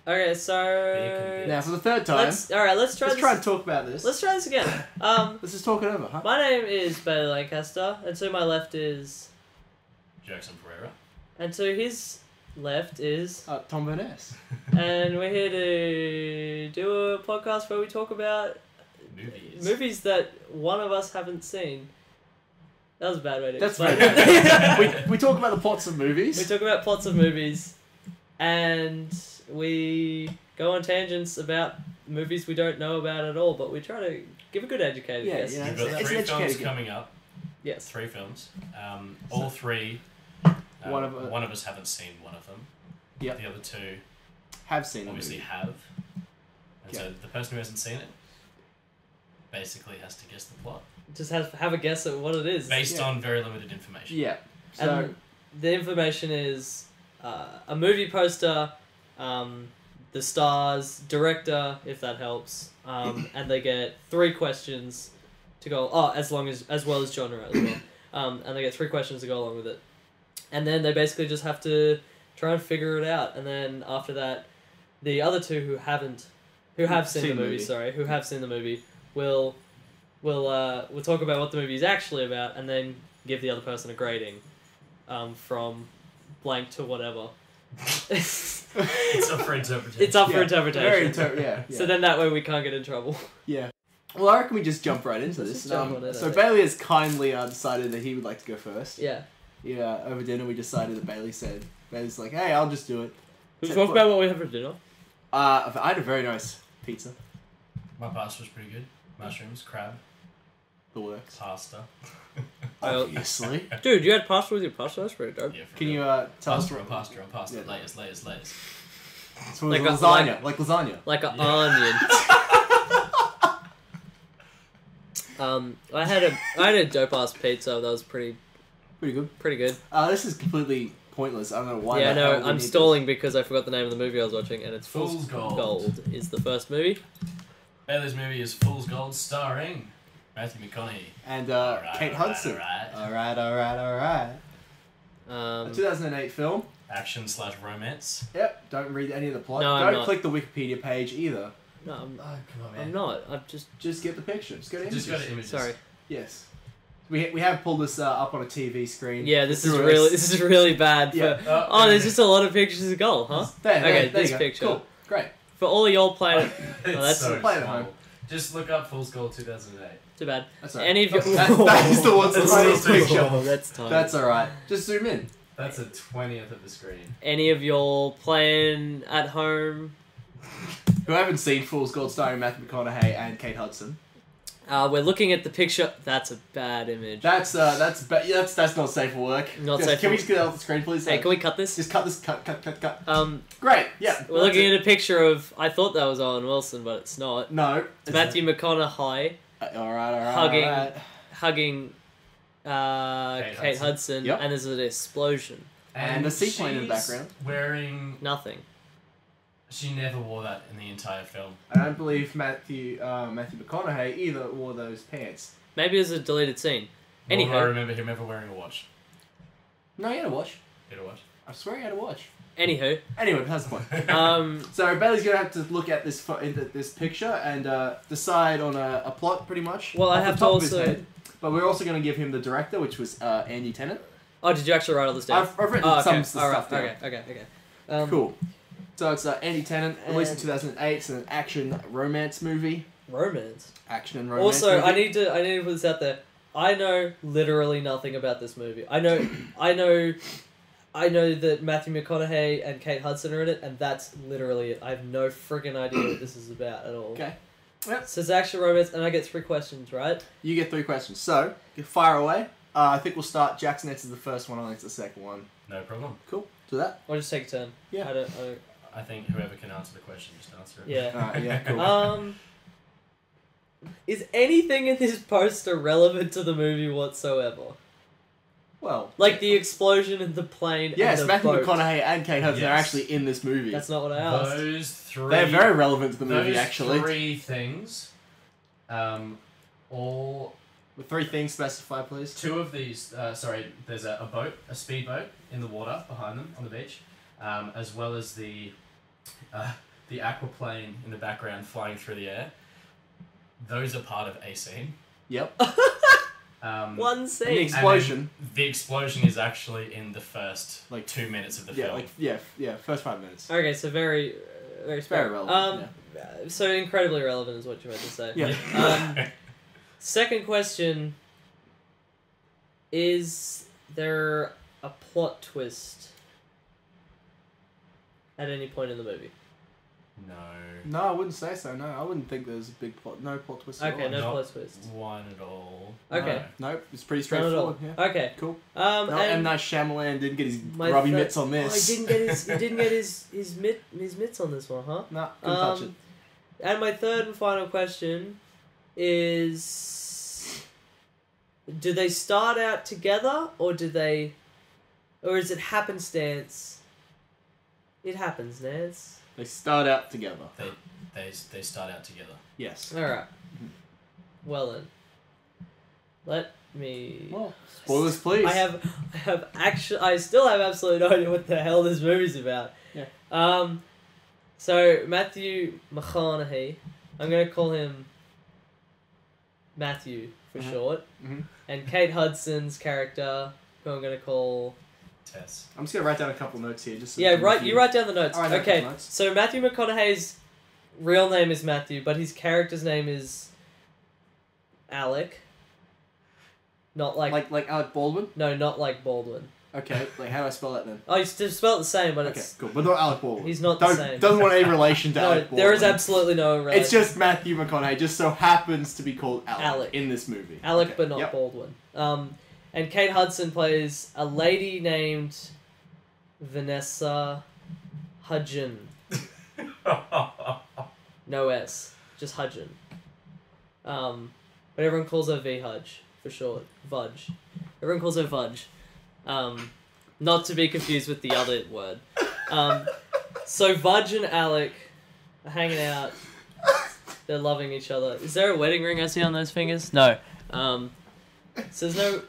Okay, so Now for the third time, let's try let's this. try and talk about this. Let's try this again. Let's just talk it over, huh? My name is Bailey Lancaster, and to my left is, Jackson Pereira. and to his left is, Tom Burness. and we're here to do a podcast where we talk about movies that one of us haven't seen. That was a bad way to That's explain right. it. we talk about the plots of movies. We talk about plots of movies, and we go on tangents about movies we don't know about at all, but we try to give a good educated guess. Yeah, We've got it's 3 an films educated coming up. Yes. 3 films. All 3. One of us haven't seen one of them. Yep. The other 2 Have seen obviously the movie. have. And Yeah. so the person who hasn't seen it basically has to guess the plot. Just have a guess at what it is. Based on very limited information. Yeah. So And the information is a movie poster, the stars, director, if that helps, and they get 3 questions to go. As well as genre as well, and they get 3 questions to go along with it, and then they basically just have to try and figure it out. And then after that, the other 2 who have seen the movie, will talk about what the movie is actually about, and then give the other person a grading, from blank to whatever. It's up for interpretation. It's up for interpretation. Yeah. So then that way we can't get in trouble. Yeah. Well, I reckon we just jump right into Let's this. just jump on it, I So think. Bailey has kindly decided that he would like to go first. Yeah. Yeah, over dinner we decided that Bailey's like, hey, I'll just do it. We So talk what- about what we have for dinner. I had a very nice pizza. My pasta was pretty good. Mushrooms, crab, The works. pasta. Obviously. Dude, you had pasta with your pasta? That's pretty dope. Yeah, for Can real. you tell us Pasta on pasta on pasta. Yeah. Layers. So Like like a- lasagna, like lasagna. Like an Yeah. onion. I had a dope ass pizza that was pretty Pretty good. good. This is completely pointless. I don't know why. Yeah, the no, hell we I'm need stalling because I forgot the name of the movie I was watching, and it's Fool's Gold. Gold is the first movie. Bailey's movie is Fool's Gold, starring Matthew McConaughey. this. And Alright, Kate Hudson. alright. Alright. A 2008 film. Action/romance. Yep. Don't read any of the plot. No, I'm don't not. click the Wikipedia page either. No, Oh, come on, man. I'm not. I'm Just get the picture. Just go to images. Just go to images. sorry. Yes. We have pulled this up on a TV screen. Yeah, this is Through really bad. Yeah. Oh, there's just a lot of pictures of gold, huh? Okay, there this you go. picture. Cool. Great. For all of y'all playing, It's that's so play at small. home. Just look up Fool's Gold 2008. too bad. That's all right. Any of you? That is the one That's behind this still too picture. small. That's tiny. That's alright. Just zoom in. That's a 20th of the screen. Any of y'all playing at home? Who haven't seen Fool's Gold starring Matthew McConaughey and Kate Hudson? We're looking at the picture. That's a bad image. That's not safe for work. Not Just- safe Can for- we just get it off the screen, please? Hey, can we cut this? just cut this? Cut. We're Great. Yeah. looking at a picture of. I thought that was Owen Wilson, but it's not. No. It's Matthew McConaughey Alright. hugging Kate Hudson, Yep. and there's an explosion. And a seaplane in the she's background. Wearing. Nothing. She never wore that in the entire film. I don't believe Matthew McConaughey either wore those pants. Maybe there's a deleted scene. Nor do I Anywho, remember him ever wearing a watch. No, he had a watch. Did a watch? I swear he had a watch. anywho, Anyway, that's the point. um, So Bailey's gonna have to look at this picture and decide on a plot, pretty much. Well, I off the have to top of his also- head. But we're also gonna give him the director, which was Andy Tennant. oh, did you actually write all this down? I've written Oh, okay. some of the Alright, stuff down. Okay. Cool. So it's Andy Tennant, released in And- 2008. It's an action romance movie. Romance. Action and romance. Also, movie. I need to put this out there. I know literally nothing about this movie. I know that Matthew McConaughey and Kate Hudson are in it, and that's literally it. I have no friggin' idea what this is about at all. Okay. Yep. So it's action romance, and I get 3 questions, right? You get 3 questions. So you fire away. I think we'll start. Jackson answers the first one. I'll answer the second one. No problem. Cool. Do that. Or just take a turn. Yeah. I don't. I think whoever can answer the question just answer it. Yeah. Alright, yeah, cool. Is anything in this poster relevant to the movie whatsoever? Well, Like the explosion in the plane. yes, and the Matthew boat. McConaughey and Kate Hudson are Yes. actually in this movie. That's not what I asked. Those 3. They're very relevant to the movie, those actually. 3 things. All. The 3 things specify, please. 2 of these. There's a boat, a speedboat in the water behind them on the beach, as well as the the aquaplane in the background flying through the air, those are part of a scene. Yep. One And the scene. explosion. The explosion is actually in the first 2 minutes of the film. First 5 minutes. Okay, so very Very spare. relevant. So incredibly relevant is what you meant to say. Yeah. Second question: is there a plot twist at any point in the movie? No. No, I wouldn't say so. No, I wouldn't think there's a big plot. No plot twist. At Okay, all. no Not plot twist. one at all. Okay. Nope, it's pretty None at all. straightforward. Yeah. Okay. Cool. And M. Night Shyamalan didn't get his my grubby third- mitts on Oh, this. he didn't get his mitts on this one, huh? Nah, couldn't touch it. And my third and final question is: do they start out together, or is it happenstance? It happens, Nance. They start out together. They start out together. Yes. All right. Well then, let me. Well, spoilers, please. I still have absolutely no idea what the hell this movie's about. Yeah. So Matthew McConaughey, I'm gonna call him Matthew for short, and Kate Hudson's character, who I'm gonna call. Tess. I'm just gonna write down a couple notes here. Just so Yeah, right. You write down the notes. I'll write down a Okay. couple notes. So Matthew McConaughey's real name is Matthew, but his character's name is Alec. Not like Like Alec Baldwin. no, not like Baldwin. Okay. Like how do I spell that then? Oh, you still spell it the same, but Okay, it's cool. But not Alec Baldwin. he's not the same. Doesn't want any relation to No, Alec Baldwin. there is absolutely no relation. It's just Matthew McConaughey. Just so happens to be called Alec in this movie. Alec, Okay, but not yep. Baldwin. And Kate Hudson plays a lady named Vanessa Hudgen. No S, just Hudgen. But everyone calls her V Hudge for short. Vudge. Everyone calls her Vudge. Not to be confused with the other word. So Vudge and Alec are hanging out. They're loving each other. Is there a wedding ring I see on those fingers? No. So there's no.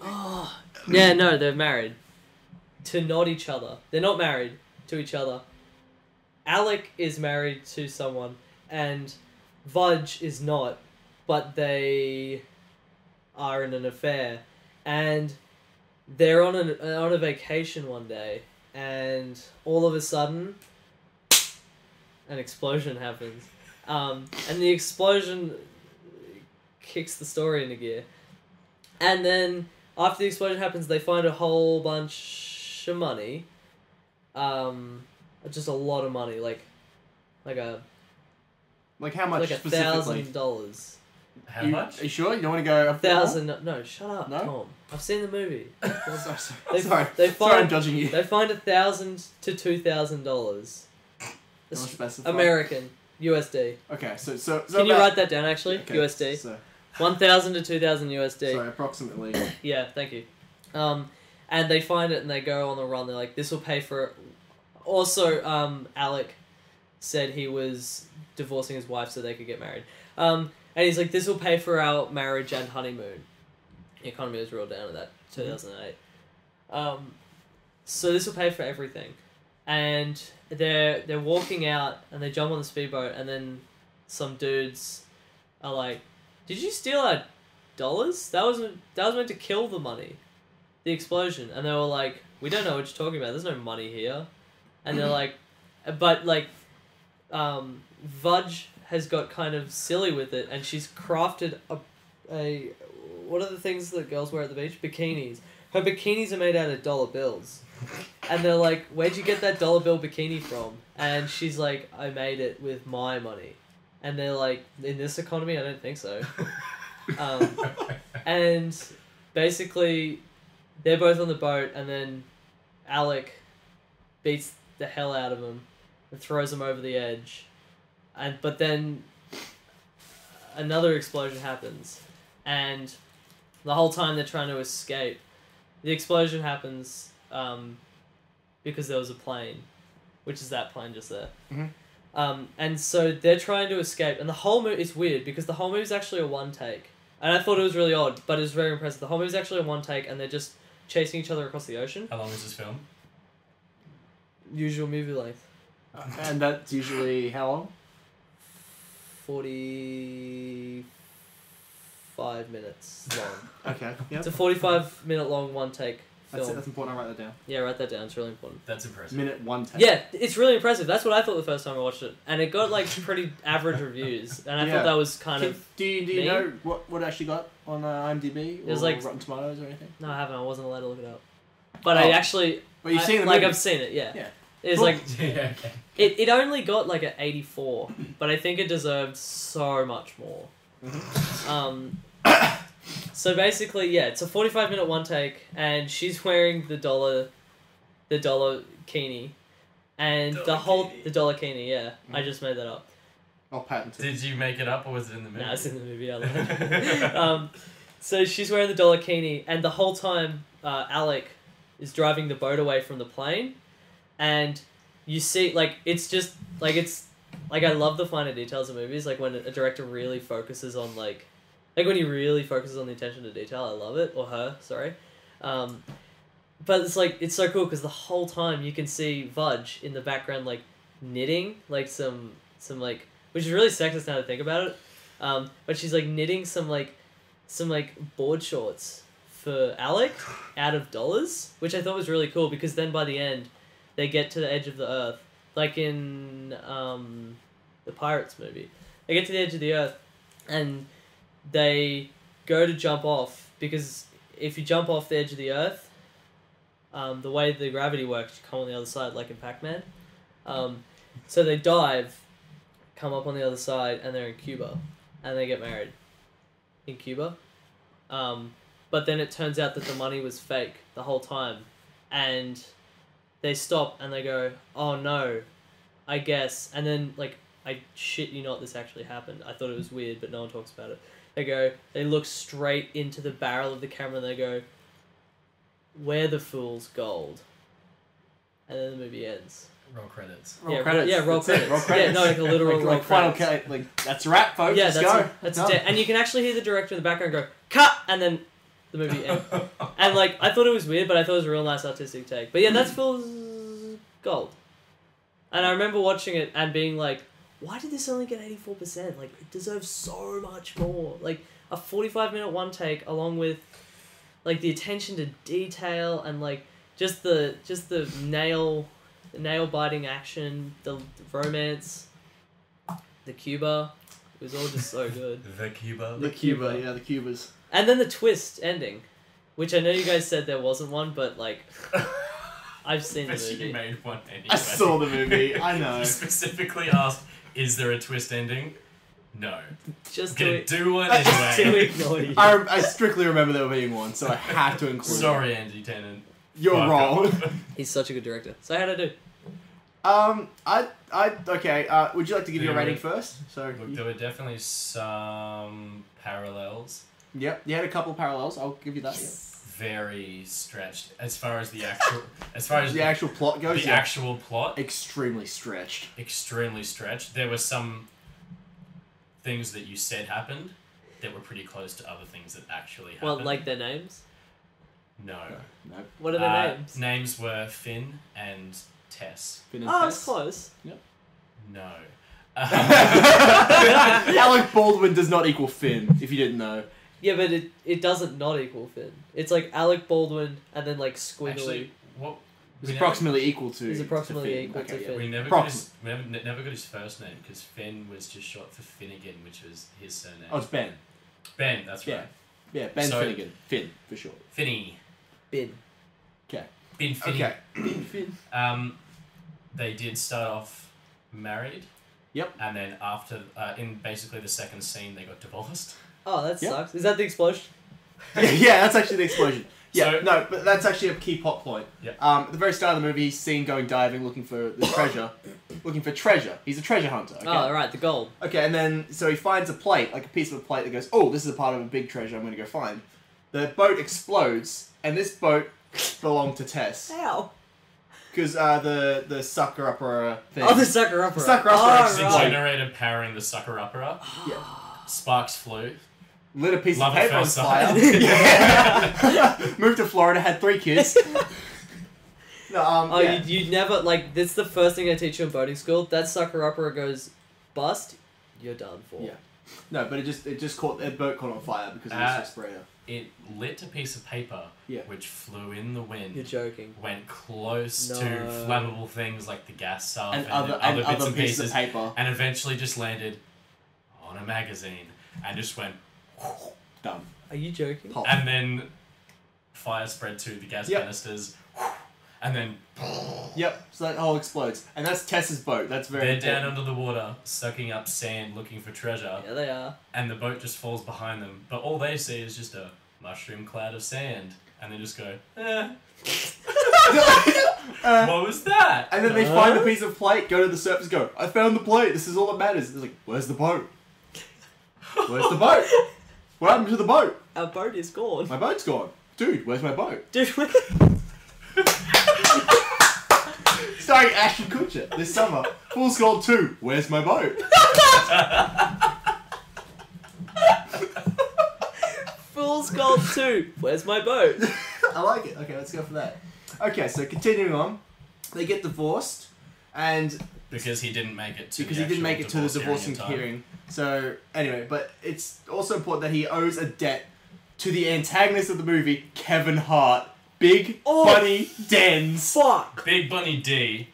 Oh, yeah, no, they're married to not each other. They're not married to each other. Alec is married to someone, and Vudge is not, but they are in an affair, and they're on a vacation one day, and all of a sudden, an explosion happens, and the explosion kicks the story into gear, and then after the explosion happens, they find a whole bunch of money, just a lot of money, like how much like specifically? $1,000. How much? Are you sure? You don't want to go? $1,000. No, shut up, No? Tom. I've seen the movie. Sorry. Sorry, They sorry, I'm find judging you. they find $1,000 to $2,000. Don't specify. American USD. Okay, so Can you write that down? Actually, okay, USD. So, 1,000 to 2,000 USD. sorry, approximately. Yeah, thank you. And they find it and they go on the run. They're like, this will pay for it. Also, Alec said he was divorcing his wife so they could get married. And he's like, this will pay for our marriage and honeymoon. The economy was real down at that 2008. So this will pay for everything. And they're walking out and they jump on the speedboat and then some dudes are like, did you steal our dollars? That was meant to kill the money. The explosion. And they were like, we don't know what you're talking about. There's no money here. And they're like, but like, Vudge has got kind of silly with it, and she's crafted a what are the things that girls wear at the beach? Bikinis. Her bikinis are made out of dollar bills. And they're like, where'd you get that dollar bill bikini from? And she's like, I made it with my money. And they're like, in this economy, I don't think so. And basically, they're both on the boat, and then Alec beats the hell out of him and throws him over the edge. But then another explosion happens, and the whole time they're trying to escape. The explosion happens because there was a plane, which is that plane just there. Mm-hmm. And so they're trying to escape, and the whole movie is weird because the whole movie is actually a one take, and I thought it was really odd, but it was very impressive. The whole movie is actually a one take, and they're just chasing each other across the ocean. How long is this film? Usual movie length. And that's usually how long? 45 minutes long. Okay. Yep. It's a 45-minute long one-take film. That's important. I'll write that down. Yeah, write that down. It's really important. That's impressive. Minute one take. Yeah, it's really impressive. That's what I thought the first time I watched it. And it got, like, pretty average reviews. And I thought that was kind of... Do you know what it actually got on IMDb? Or was like... Rotten Tomatoes or anything? No, I haven't. I wasn't allowed to look it up. But I actually... Well, you've seen the like, movie? I've seen it, yeah. Yeah. It's like... Yeah, okay. It only got, like, an 84. But I think it deserved so much more. So basically, yeah, it's a 45-minute one take, and she's wearing the dollar kini, and the dollar kini, yeah. I just made that up. I'll patent it. Did you make it up or was it in the movie? No, it's in the movie. I lied. So she's wearing the dollar kini, and the whole time, Alec is driving the boat away from the plane, and you see, like, it's just, like, I love the finer details of movies, like, when a director really focuses on, like when he really focuses on the attention to detail, I love it. Or her, sorry. But it's, like, it's so cool, because the whole time you can see Vudge in the background, like, knitting, like, some like, which is really sexist now to think about it, but she's, like, knitting some board shorts for Alec out of dollars, which I thought was really cool, because then by the end, they get to the edge of the earth, like in the Pirates movie. They get to the edge of the earth, and they go to jump off, because if you jump off the edge of the earth, the way the gravity works, you come on the other side, like in Pac-Man. So they dive, come up on the other side, and they're in Cuba, and they get married in Cuba. But then it turns out that the money was fake the whole time, and they stop and they go, oh no, I guess. And then, like, I shit you not, this actually happened. I thought it was weird, but no one talks about it. They look straight into the barrel of the camera and they go, we're the fool's gold. And then the movie ends. Roll credits. Roll credits. Yeah, roll credits. Roll credits. Yeah, no, like a literal roll final credits. that's a wrap, folks. Yeah, Let's that's go. that's it. And you can actually hear the director in the background go, cut! And then the movie ends. And, like, I thought it was weird, but I thought it was a real nice artistic take. But yeah, that's fool's gold. And I remember watching it and being like, why did this only get 84%? Like, it deserves so much more. Like, a 45-minute one take, along with, like, the attention to detail and, like, just the nail-biting action, the romance, the Cuba. It was all just so good. The Cuba. The Cuba, yeah, the Cubas. And then the twist ending, which I know you guys said there wasn't one, but, like, I've seen the movie. You made one anyway. I saw the movie, I know. You specifically asked, is there a twist ending? No. Just Gonna to do one anyway. to ignore you. I strictly remember there being one, so I had to include it. Sorry, Andy Tennant. You're Fuck wrong. off. He's such a good director. So how'd I do? Okay, would you like to give your rating first? So, Look, there were definitely some parallels. Yep, you had a couple parallels, I'll give you that, yeah. Very stretched. As far as the actual Plot goes, the actual plot, extremely stretched. extremely stretched. There were some things that you said happened that were pretty close to other things that actually happened. Well, like their names? No. No. What are their names? Names were Finn and Tess. Finn and Oh, Tess. it's close. No. Alec Baldwin does not equal Finn, if you didn't know. Yeah, but it doesn't not equal Finn. It's like Alec Baldwin and then like squiggly. Actually, what? It's approximately equal to. He's approximately Finn. equal to yeah. Finn. We never got his first name because Finn was just short for Finnegan, which was his surname. Oh, it's Ben. Ben, that's Yeah. right. Yeah, Ben So- Finnegan. Finn, for short. Finny. Bin. Okay. Ben Finny. Okay. Finn. They did start off married. Yep. And then after, in basically the second scene, they got divorced. Oh, that Yep. sucks. Is that the explosion? Yeah, that's actually the explosion. Yeah, So- no, but that's actually a key plot point. Yeah. At the very start of the movie, he's seen going diving, looking for the treasure. Looking for treasure. He's a treasure hunter. Okay? Oh, right, the gold. Okay, and then, so he finds a plate, like a piece of a plate that goes, oh, this is a part of a big treasure I'm going to go find. The boat explodes, and this boat belonged to Tess. How? Because the sucker-upper thing. Oh, the sucker-upper. The sucker-upper Oh, The Right. generator powering the sucker-upper. Yeah. Sparks flew. Lit a piece Love of at paper on first fire. sight. Yeah. Moved to Florida, had 3 kids. No, Oh, yeah. you never, like, this is the first thing I teach you in boating school. That sucker upper goes bust, you're done for. Yeah. No, but it just caught their boat caught on fire because of the respirator. It lit a piece of paper, Yeah. which flew in the wind. You're joking. Went close No. to flammable things like the gas stuff And other bits and pieces pieces, of paper. and eventually just landed on a magazine and just went, Done. Are you joking? Pop. and then fire spread to the gas Yep. canisters, and then Yep. So that all explodes, and that's Tess's boat. That's very. they're down important. under the water, sucking up sand, looking for treasure, Yeah, they are. and the boat just falls behind them. But all they see is just a mushroom cloud of sand, and they just go, eh. What was that? And then they find the piece of plate, go to the surface, go, I found the plate. This is all that matters. It's like, where's the boat? Where's the boat? What happened to the boat? Our boat is gone. My boat's gone. Dude, where's my boat? Dude, Starring Ashton Kutcher this summer. Full Scroll 2. Where's my boat? Fool's Gold 2. Where's my boat? I like it. Okay, let's go for that. Okay, so continuing on, they get divorced, and Because he didn't make it to because the he didn't make it to the actual divorcing in time. hearing. So anyway, but it's also important that he owes a debt to the antagonist of the movie, Kevin Hart, Big Bunny Dens. Fuck. Big Bunny D,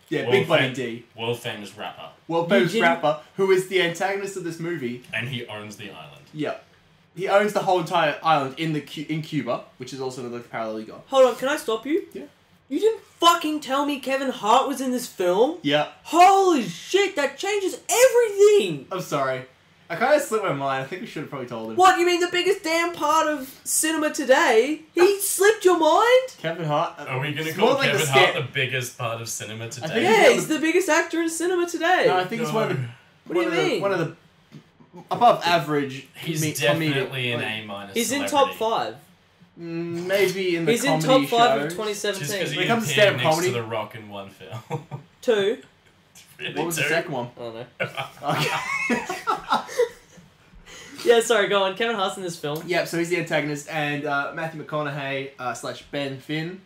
Yeah, Big Bunny D, world famous rapper, world famous didn't- rapper, who is the antagonist of this movie. and he owns the island. Yeah, he owns the whole entire island in Cuba, which is also another parallel you got. Hold on, can I stop you? Yeah. You didn't fucking tell me Kevin Hart was in this film? Yeah, Holy shit, that changes everything! I'm sorry. I kind of slipped my mind. I think we should have probably told him. What, you mean the biggest damn part of cinema today? He slipped your mind? Kevin Hart. Are we going to it's call more like Kevin the Hart sta- the biggest part of cinema today? think- Yeah, he's the biggest actor in cinema today. No, I think it's one of the. What do you mean? One of the above average. He's comedic, definitely an like, A minus. He's in top 5. Maybe in the He's in comedy top 5 of shows. Just because 2017. he it comes to appeared stand-up next comedy- to The Rock in one film. 2. Really, What was the too? second one? I don't know. Okay. Yeah, sorry, go on. Kevin Hart's in this film. Yep, so he's the antagonist, and Matthew McConaughey slash Ben Finnegan,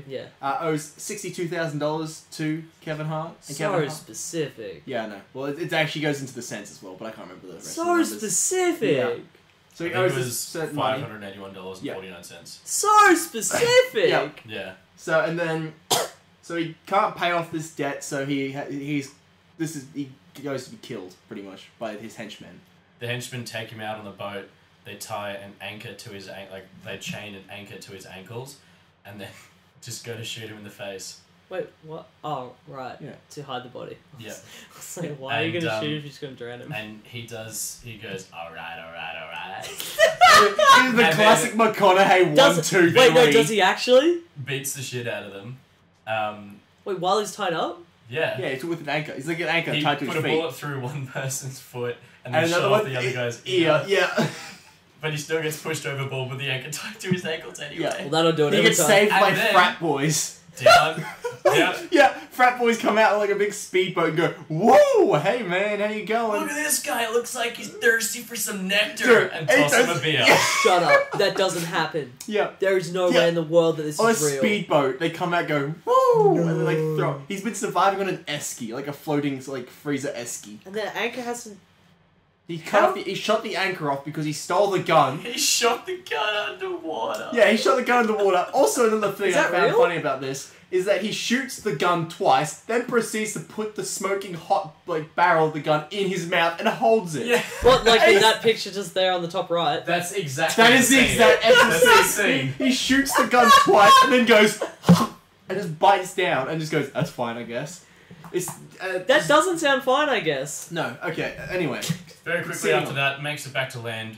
Yeah. owes $62,000 to Kevin Hart. And So Kevin Hart. specific. Yeah, I know. Well, it actually goes into the cents as well, but I can't remember the rest of the So numbers. specific. Yeah. So I he think owes it this was certain money. $581.49. So specific. Yeah. Yeah. So and then, so he can't pay off this debt. So he goes to be killed pretty much by his henchmen. The henchmen take him out on the boat. They tie an anchor to his they chain an anchor to his ankles, and then just go to shoot him in the face. Wait, what? Oh, right. Yeah. To hide the body. Yeah. I was like, why are you And, going to shoot him if you're just going to drown him? And he goes, alright. The And classic McConaughey Does- 1, 2, Wait, no, 3. does he actually? Beats the shit out of them. Wait, while he's tied up? Yeah. Yeah, he's with an anchor. He's like an anchor He tied to put his a feet. bullet through one person's foot and And then shot another off one, the other guy's ear. Yeah. But he still gets pushed overboard with the anchor tied to his ankles Well, anyway. that'll do it He every gets time. saved by And then- frat boys. Down. Yeah, frat boys come out on like a big speedboat and go, whoa, hey man, how you going? Look at this guy. It looks like he's thirsty for some nectar. Dude, And it toss him does- a beer. Yeah. Shut up. That doesn't happen. Yeah. There is no Yeah. way in the world that this On a is real. speedboat, they come out, go, woo, and then like throw. He's been surviving on an esky, like a floating like freezer esky. And the anchor has to... He he shot the anchor off because he stole the gun. He shot the gun underwater. Yeah, he shot the gun in the water. Also, another thing Is I that found real? funny about this is that he shoots the gun twice, then proceeds to put the smoking hot like barrel of the gun in his mouth and holds it. Yeah. What, like in that picture just there on the top right? That's exactly That is the exact That's the episode. scene. He shoots the gun twice and then goes and just bites down and just goes, that's fine, I guess. It's That doesn't sound fine, I guess. no, okay. Anyway, Very quickly Scene after on. that, makes it back to land.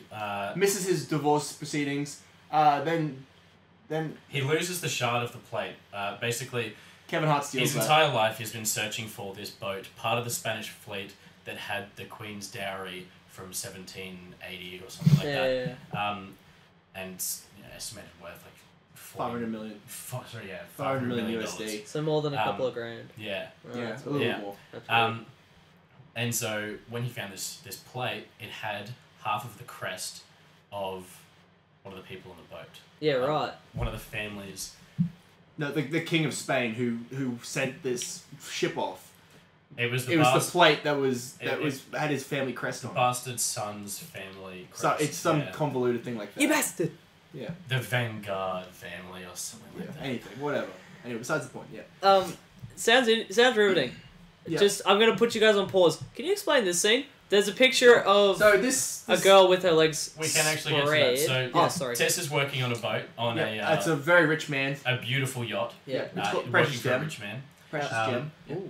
misses his divorce proceedings. Then He loses the shard of the plate. Basically, Kevin Hart steals his that. entire life he's been searching for this boat, part of the Spanish fleet that had the Queen's dowry from 1780 or something like Yeah. that. And estimated worth like 500 million. $500 million. USD. So more than a couple of grand. Yeah. Right. Yeah, a little Yeah. more. That's weird. And so when he found this plate, it had half of the crest of one of the people on the boat. Yeah, right. One of the families No, the king of Spain who sent this ship off. It was the It was the plate that had his family crest on. bastard son's family crest. So it's some convoluted thing like that. You bastard! Yeah. The Vanguard family or something like that. Anything, whatever. Anyway, besides the point. Yeah. Sounds riveting. Yeah. Just, I'm gonna put you guys on pause. Can you explain this scene? There's a picture of a girl with her legs We can actually get spread. to that. So, Oh, sorry. Tess is working on a boat on it's a very rich man. a beautiful yacht. Yeah. It's called Working Precious for a Gem. rich man. Precious Um, Gem. Ooh.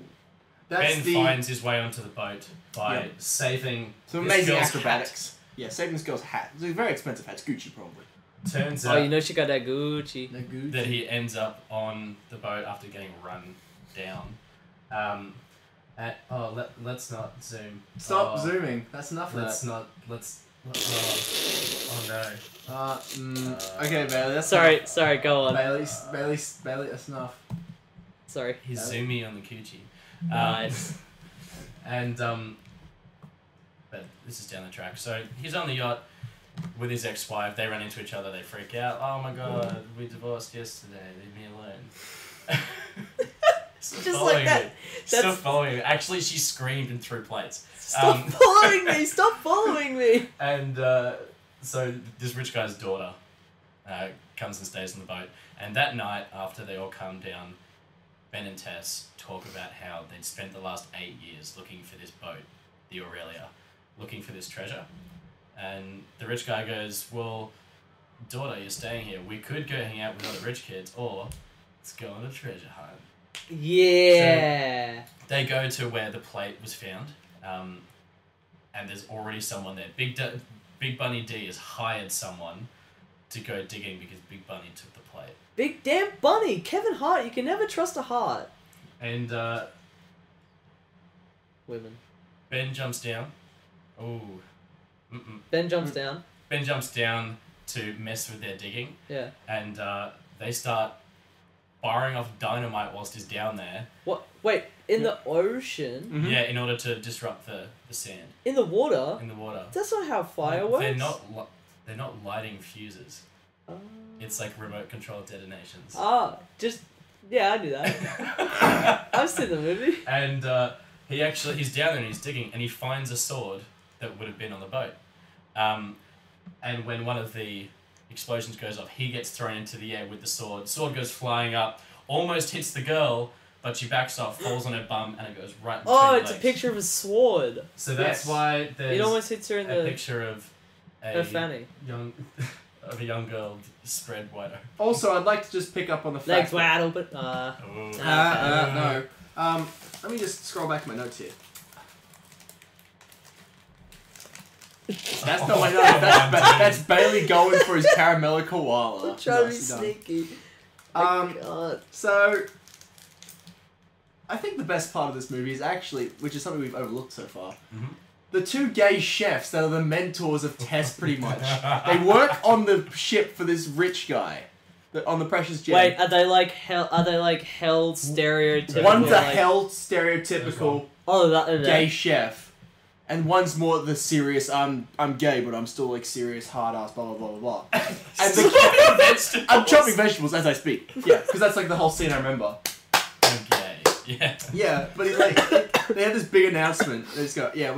That's Ben finds his way onto the boat by saving some this amazing girl's acrobatics. Yeah, saving this girl's hat. It's a very expensive hat. It's Gucci probably. hat. Turns Oh, out you know she got that Gucci. The Gucci. that he ends up on the boat after getting run down. Let's not zoom. Stop zooming. That's enough of Let's that. not. Let's. Oh no. Okay, Bailey. That's Sorry, enough. sorry, go on. Bailey. That's enough. Sorry. He's zoomy on the coochie. Nice. And but this is down the track. So he's on the yacht with his ex-wife. They run into each other. They freak out. Oh my god, we divorced yesterday. Leave me alone. Stop Just following like that. me. Stop following me. Actually, she screamed and threw plates. Stop following me! Stop following me! And so this rich guy's daughter comes and stays on the boat. And that night, after they all calm down, Ben and Tess talk about how they'd spent the last 8 years looking for this boat, the Aurelia, looking for this treasure. And the rich guy goes, well, daughter, you're staying here. We could go hang out with other rich kids, or let's go on a treasure hunt. Yeah. So they go to where the plate was found, and there's already someone there. Big Bunny D has hired someone to go digging because Big Bunny took the plate. Big damn bunny! Kevin Hart, you can never trust a heart. And Women. Ben jumps down. Ooh. Ben jumps down. Ben jumps down to mess with their digging. Yeah. And they start firing off dynamite whilst he's down there. What? Wait, in the ocean? Mhm. Yeah, in order to disrupt the sand In the water? in the water. That's not how fire works. They're not lighting fuses. Oh. It's like remote controlled detonations. Yeah, I knew that. I've seen the movie. And he's down there and he's digging and he finds a sword that would have been on the boat. And when one of the explosions goes off, he gets thrown into the air with the sword. Sword goes flying up, almost hits the girl, but she backs off, falls on her bum, and it goes right between Oh, her it's a legs. picture of a sword. So that's Yes. why there's It almost hits her in a the picture of her fanny. a young girl spread wide open. Also, I'd like to just pick up on the fact. Legs that- wide open. No. Let me just scroll back to my notes here. That's not my notes. That's Bailey going for his caramella koala. I'm trying to be Nicely done. sneaky. God. So, I think the best part of this movie is actually, which is something we've overlooked so far, the two gay chefs that are the mentors of Tess, pretty much. They work on the ship for this rich guy, on the Precious Gem. Wait, are they like hell? Are they like hell stereotypical? One's a like, hell stereotypical Oh, that gay chef, and one's more the serious. I'm gay, but I'm still like serious, hard ass, blah blah blah blah blah. And I'm chopping vegetables as I speak. Yeah, because that's like the whole scene I remember. Okay. Yeah. Yeah, but it's like they have this big announcement. They just go, yeah,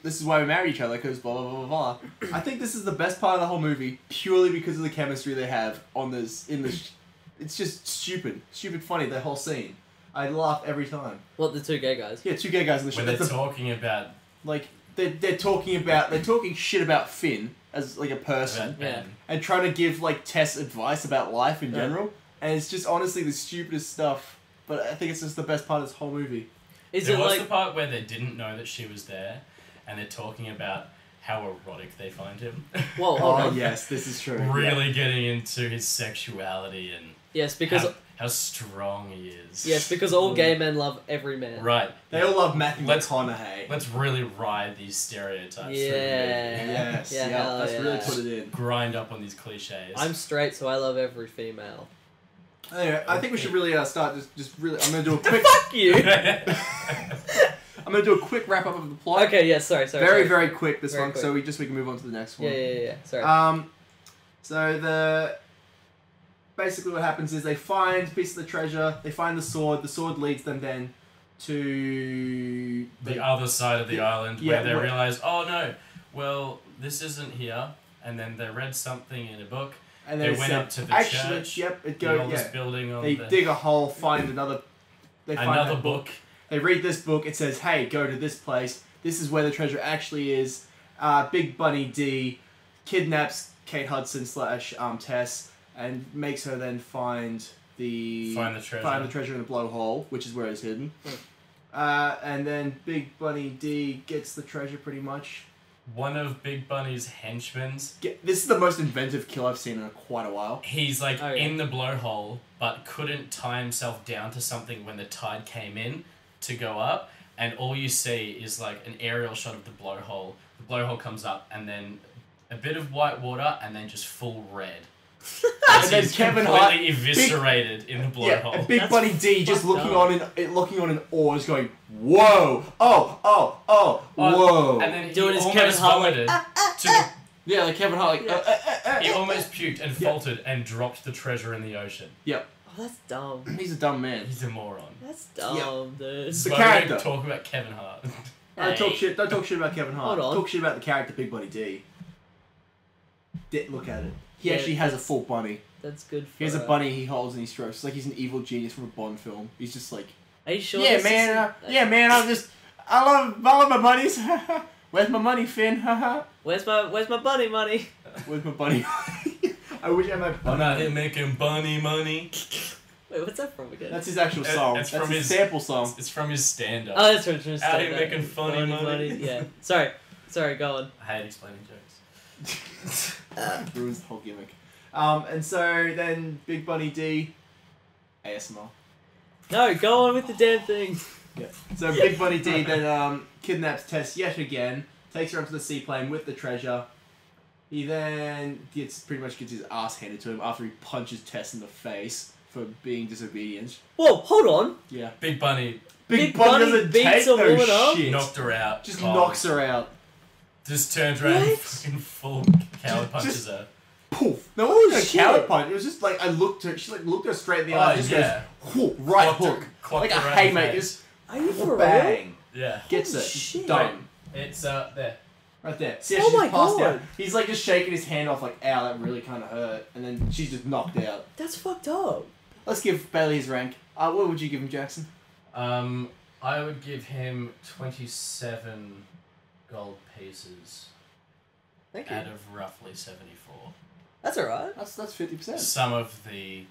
this is why we married each other, because blah blah blah blah blah. I think this is the best part of the whole movie, purely because of the chemistry they have on this. It's just stupid funny. The whole scene. I laugh every time. What, the two gay guys? Yeah, two gay guys in the show. When they're talking about Like they're talking shit about Finn as like a person, Ben. and trying to give like Tess advice about life in general, and it's just honestly the stupidest stuff. But I think it's just the best part of this whole movie. Is There it was like the part where they didn't know that she was there, and they're talking about how erotic they find him. whoa? Hold Oh on. yes, this is true. Really getting into his sexuality and Yes, because how strong he is. yes, because all gay men love every man. Right. They all love Matthew Let's- McConaughey. Let's really ride these stereotypes. through the movie. Yeah. Yes, Yeah, yeah, hell let's yeah. really put it in. Grind up on these cliches. I'm straight, so I love every female. Anyway, I think we should really start. Just really, I'm gonna do a quick. Fuck you. I'm gonna do a quick wrap up of the plot. Okay. Yeah. Sorry. Very, very quick. This Very one, quick. so we can move on to the next one. Yeah. Sorry. So basically what happens is they find a piece of the treasure, they find the sword leads them then to... The other side of the island yeah, where they realise, oh no, well, this isn't here. And then they read something in a book. And they they went said, up to the actually, church. yep, it The goes, oldest building on They the... dig a hole, find another... They find Another that book. They read this book, it says, hey, go to this place. This is where the treasure actually is. Big Bunny D kidnaps Kate Hudson / Tess and makes her then find the treasure in the blowhole, which is where it's hidden. And then Big Bunny D gets the treasure pretty much. One of Big Bunny's henchmen. This is the most inventive kill I've seen in quite a while. He's like in the blowhole, but couldn't tie himself down to something when the tide came in to go up. And all you see is like an aerial shot of the blowhole. The blowhole comes up, and then a bit of white water, and then just full red. And then Kevin Hart completely eviscerated in the blowhole. Yeah, and Big Bunny D just looking on in awe, is going, whoa, whoa. And then he doing his almost Kevin Hart vomited to the... Yeah, like Kevin Hart, like, He almost puked and faltered and dropped the treasure in the ocean. Yep. Oh, that's dumb. He's a dumb man. He's a moron. That's dumb, dude. The But character. don't talk about Kevin Hart. Don't talk shit about Kevin Hart. Hold on. Talk shit about the character Big Bunny D. Look at it. He Yeah, actually has a full bunny. That's good for He has a bunny he holds and he strokes. It's like he's an evil genius from a Bond film. He's just like, Are you sure? yeah, this man, isn't- I love my bunnies. Where's my money, Finn? Where's my bunny money? Where's my bunny? I wish I had my bunny. I'm out here making bunny money. Wait, what's that from again? That's his actual song. It's That's from his his sample song. It's from his stand-up. Oh, that's right. Just Out here making funny money. Yeah. Sorry. Go on. I hate explaining jokes. Ruins the whole gimmick. And so then Big Bunny D, ASMR. No, go on with the damn thing. Yeah. So Big Bunny D then kidnaps Tess yet again, takes her onto the seaplane with the treasure. He then pretty much gets his ass handed to him after he punches Tess in the face for being disobedient. Whoa, hold on. Yeah. Big Bunny Big Bunny doesn't beats take a no woman up? shit. knocked her out. Just cold. knocks her out. Just turns around and What? fucking full coward punches Just- her. Poof. No, it wasn't a shit. coward punch. It was just like I looked at her. She like looked her straight in the eye. And just yeah. goes, whoo, right Clocked her- hook, clocked like a her right in the haymaker. face. Just Are you for real? bang. Yeah. Gets Holy it. shit. Done. It's there. Right there. See Oh how she my just passed God. out. He's like just shaking his hand off like, ow, that really kind of hurt. And then she's just knocked out. That's fucked up. Let's give Bailey his rank. What would you give him, Jackson? I would give him 27 gold pieces Thank you. out of roughly 74. That's alright. That's 50%. Some of the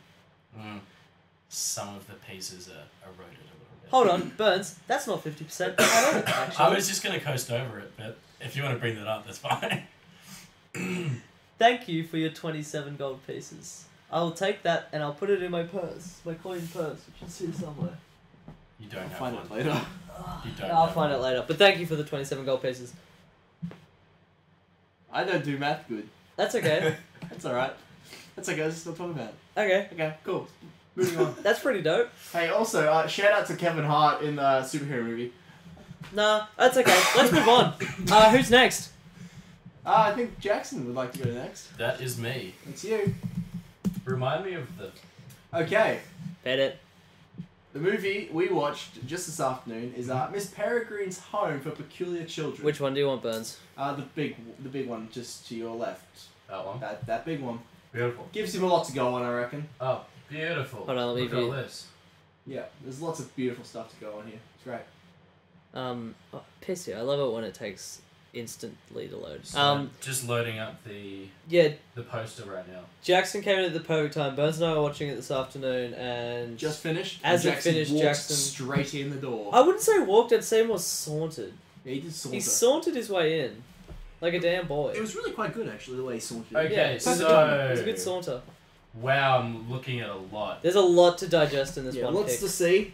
pieces are eroded a little bit. Hold on, Burns. That's not 50% at all, actually. I was just gonna coast over it, but if you want to bring that up, that's fine. Thank you for your 27 gold pieces. I'll take that and I'll put it in my purse, my coin purse, which is here somewhere. You don't I'll have find one. it later. You don't. I'll have find one. it later. But thank you for the 27 gold pieces. I don't do math good. That's okay. That's alright. That's okay, let's not talk about it. Okay. Okay, cool. Moving on. That's pretty dope. Hey, also, shout out to Kevin Hart in the superhero movie. Nah, that's okay. Let's move on. Who's next? I think Jackson would like to go next. That is me. It's you. Remind me of the. Okay. Bet it. The movie we watched just this afternoon is Miss Peregrine's Home for Peculiar Children. Which one do you want, Burns? The big one, just to your left. That one. That big one. Beautiful. Gives him a lot to go on, I reckon. Oh, beautiful. Hold on, let me Look at all view. this. Yeah, there's lots of beautiful stuff to go on here. It's great. Piss you. I love it when it takes instantly to load. So, just loading up Yeah, the poster right now. Jackson came in at the perfect time. Burns and I were watching it this afternoon, and Just finished. As and it Jackson finished, walked Jackson- straight in the door. I wouldn't say walked. I'd say more sauntered. Yeah, he did saunter. He sauntered his way in, like a damn boy. It was really quite good, actually, the way he sauntered. Okay, Yeah, so it was a good saunter. wow, I'm looking at a lot. There's a lot to digest in this one lots pick. to see.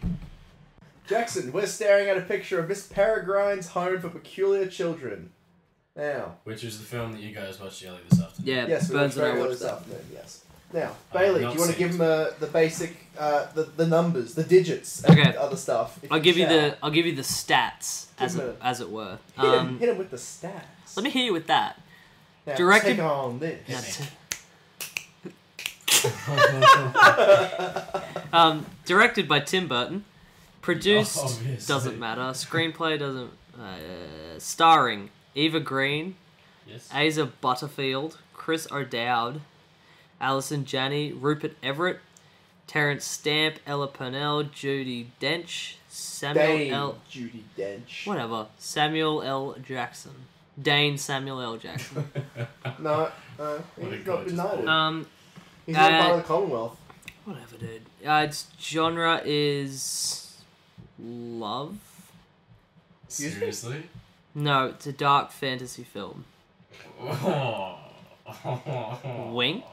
Jackson, we're staring at a picture of Miss Peregrine's Home for Peculiar Children. Now. Which is the film that you guys watched earlier this afternoon. Yeah, Yes, we Burns watched and I very well watched this that. afternoon, yes. Now, I Bailey, have do you want not to give seen him the basic, the numbers, the digits, and Okay. other stuff? if I'll give you shall? the stats Give as him it, as it were. Hit him with the stats. Let me hear you with that. Now, directed- take on this. Hit me. Directed by Tim Burton. Produced Obviously. doesn't matter. Screenplay doesn't. Starring Eva Green, Yes. Asa Butterfield, Chris O'Dowd, Alison Janney, Rupert Everett, Terrence Stamp, Ella Purnell, Judi Dench, Samuel L. Jackson. Dane Samuel L. Jackson. No, What a he's not gorgeous united. Um, He's not part of the Commonwealth. whatever, dude. Its genre is love. Excuse me? Seriously? No, it's a dark fantasy film. Wink?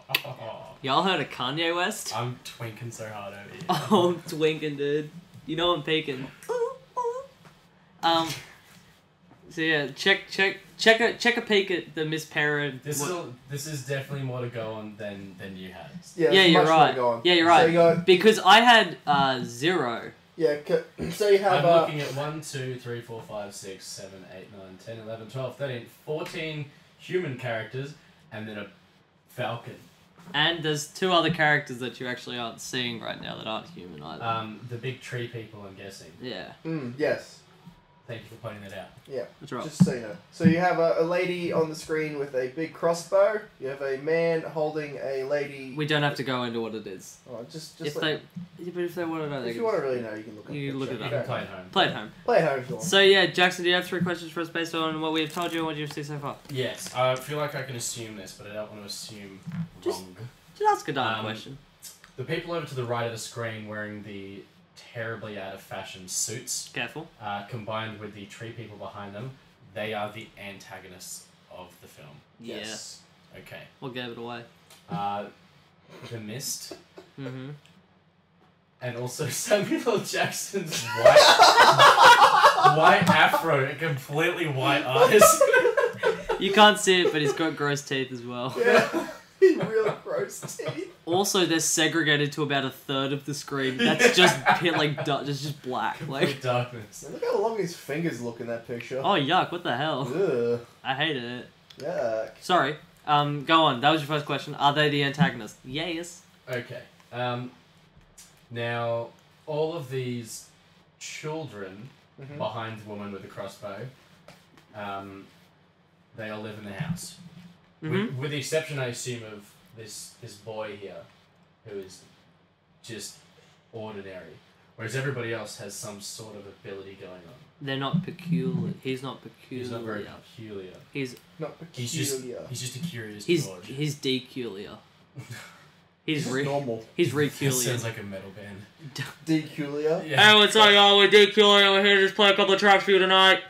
Y'all heard of Kanye West? I'm twinking so hard over here. Oh, I'm twinking, dude. You know I'm peeking. So yeah, check a peek at the Miss Peregrine. This is definitely more to go on than you had. Yeah, there's you're much more right. to go on. Yeah, you're So right. you got, Because I had 0. yeah, so you have I'm looking at 1, 2, 3, 4, 5, 6, 7, 8, 9, 10, 11, 12, 13, 14 human characters, and then a falcon. And there's 2 other characters that you actually aren't seeing right now that aren't human either. The big tree people, I'm guessing. Yeah, yes. Thank you for pointing that out. Yeah, that's right. just so you know. So you have a lady on the screen with a big crossbow. You have a man holding a lady. We don't have to go into what it is. Oh, just If like, but if they want to know, they if you can want to really know, you can look. Up You the look picture. it up. You can play at home. play at home. Play at home if you want. So yeah, Jackson, do you have 3 questions for us based on what we have told you and what you've seen so far? Yes, I feel like I can assume this, but I don't want to assume Just- wrong. Just ask a dumb question. The people over to the right of the screen wearing the terribly out of fashion suits, Careful. combined with the tree people behind them, they are the antagonists of the film. Yes. Okay. Yeah, what gave it away? The Mist, Mm-hmm. and also Samuel L. Jackson's white afro and completely white eyes. You can't see it, but he's got gross teeth as well. Yeah. Really gross teeth. Also, they're segregated to about 1/3 of the screen. That's just just black. Like, Darkness. Look how long his fingers look in that picture. oh yuck! What the hell? Ugh. I hated it. Yuck. Sorry. Go on. That was your first question. Are they the antagonist? Yes. Okay. Now, all of these children Mhm. behind the woman with the crossbow, they all live in the house. Mm-hmm. With the exception, I assume, of this boy here, who is just ordinary, whereas everybody else has some sort of ability going on. They're not peculiar. He's not peculiar. He's not very peculiar. He's Not He's peculiar. just a curious he's George. he's deculiar. He's This is normal. He's That reculiar. sounds like a metal band. Deculiar. Yeah. Hey, what's up, y'all? We're deculiar. We're here to just play a couple of tracks for you tonight.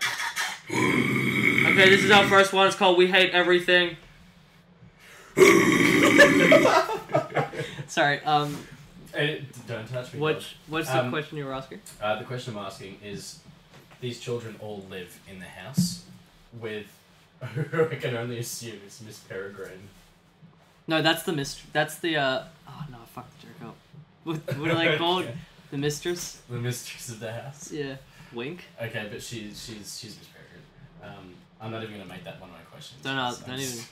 Okay, this is our first one. It's called "We Hate Everything." Sorry. Hey, don't touch me. What's the question you were asking? The question I'm asking is, these children all live in the house with, who I can only assume is Miss Peregrine. No, that's the That's the oh no, I fucked the joke up. What are they called? Okay. The mistress? The mistress of the house. Yeah. Wink. Okay, but she's Miss Peregrine. I'm not even gonna make that one of my questions. Don't even.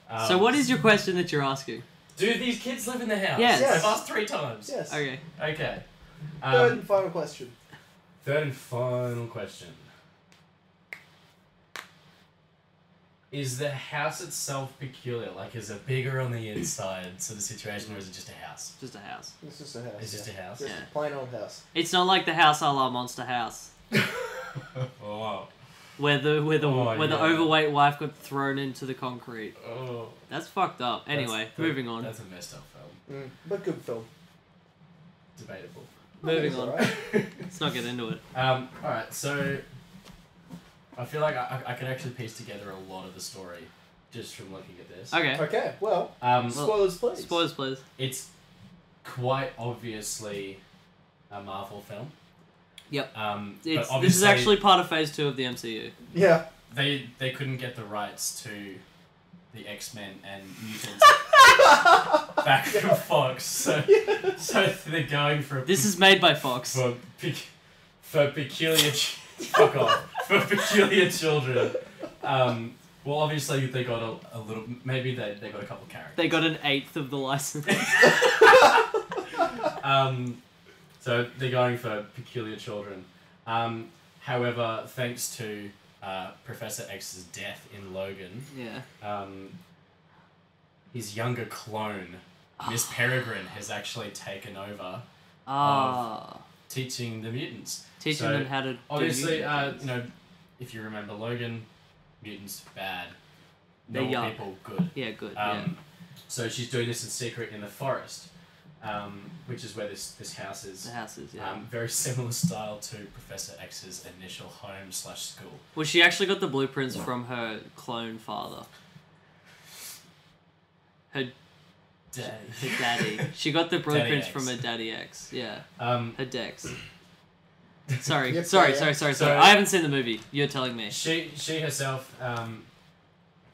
Um, So what is your question that you're asking? Do these kids live in the house? Yes. I've asked 3 times. Yes. Okay. Okay. Third and final question. Third and final question. Is the house itself peculiar? Like, is it bigger on the inside sort of situation, or is it just a house? Just a house. It's just a house. It's just a house? Just Yeah. a plain old house. It's not like the house a la Monster House, Oh. where the Oh, yeah. overweight wife got thrown into the concrete. Oh. That's fucked up. Anyway, moving on. That's a messed up film. But good film. Debatable. Moving It's on. alright. Let's not get into it. Alright, so I feel like I can actually piece together a lot of the story just from looking at this. Okay. Okay, well, Um, spoilers please. Spoilers, please. it's quite obviously a Marvel film. Yep. But This is obviously actually part of Phase 2 of the MCU. Yeah. they couldn't get the rights to the X-Men and mutants back from Fox, so they're going for This is made by Fox. for peculiar fuck off, for peculiar children. Well, obviously they got a little. Maybe they got a couple characters. They got an eighth of the license. So they're going for peculiar children. However, thanks to Professor X's death in Logan, Yeah. his younger clone, Miss Peregrine, has actually taken over teaching the mutants. Teaching them how to do obviously, mutant things. if you remember Logan, mutants bad, They're normal young. people good. Yeah, good. So she's doing this in secret in the forest, which is where this house is. The houses, yeah. Very similar style to Professor X's initial home/school. Well, she actually got the blueprints from her clone father. Her daddy. She got the blueprints Daddy from X. her daddy X. Yeah. Um, Her Dex. Sorry. Yep, sorry. yeah. So- I haven't seen the movie. You're telling me. she herself,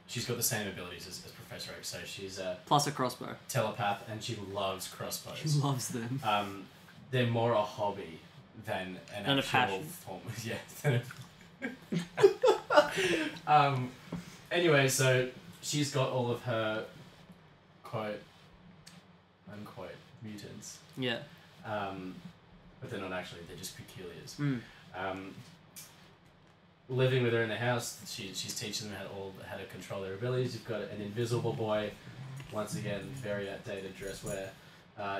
she's got the same abilities as Professor X. So she's a Plus a crossbow. telepath and she loves She crossbows. loves them. They're more a hobby than an And a actual passion. form. Yeah. Anyway, so she's got all of her quote unquote mutants. Yeah. But they're not actually, they're just peculiars. Mm. Living with her in the house, she's teaching them how to control their abilities. You've got an invisible boy, once again, very outdated dress wear.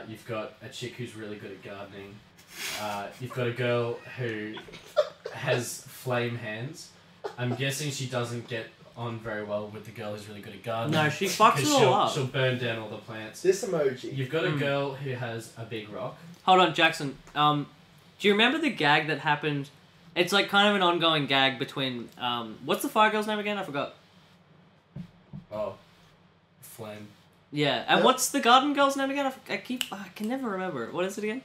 You've got a chick who's really good at gardening. You've got a girl who has flame hands. I'm guessing she doesn't get on very well with the girl who's really good at gardening. No, she fucks it 'cause all up. she'll burn down all the plants. This emoji. You've got a girl who has a big rock. Hold on, Jackson. Do you remember the gag that happened? It's like kind of an ongoing gag between what's the fire girl's name again? I forgot. Oh, flame. Yeah, and Yep. what's the garden girl's name again? I can never remember it. What is it again?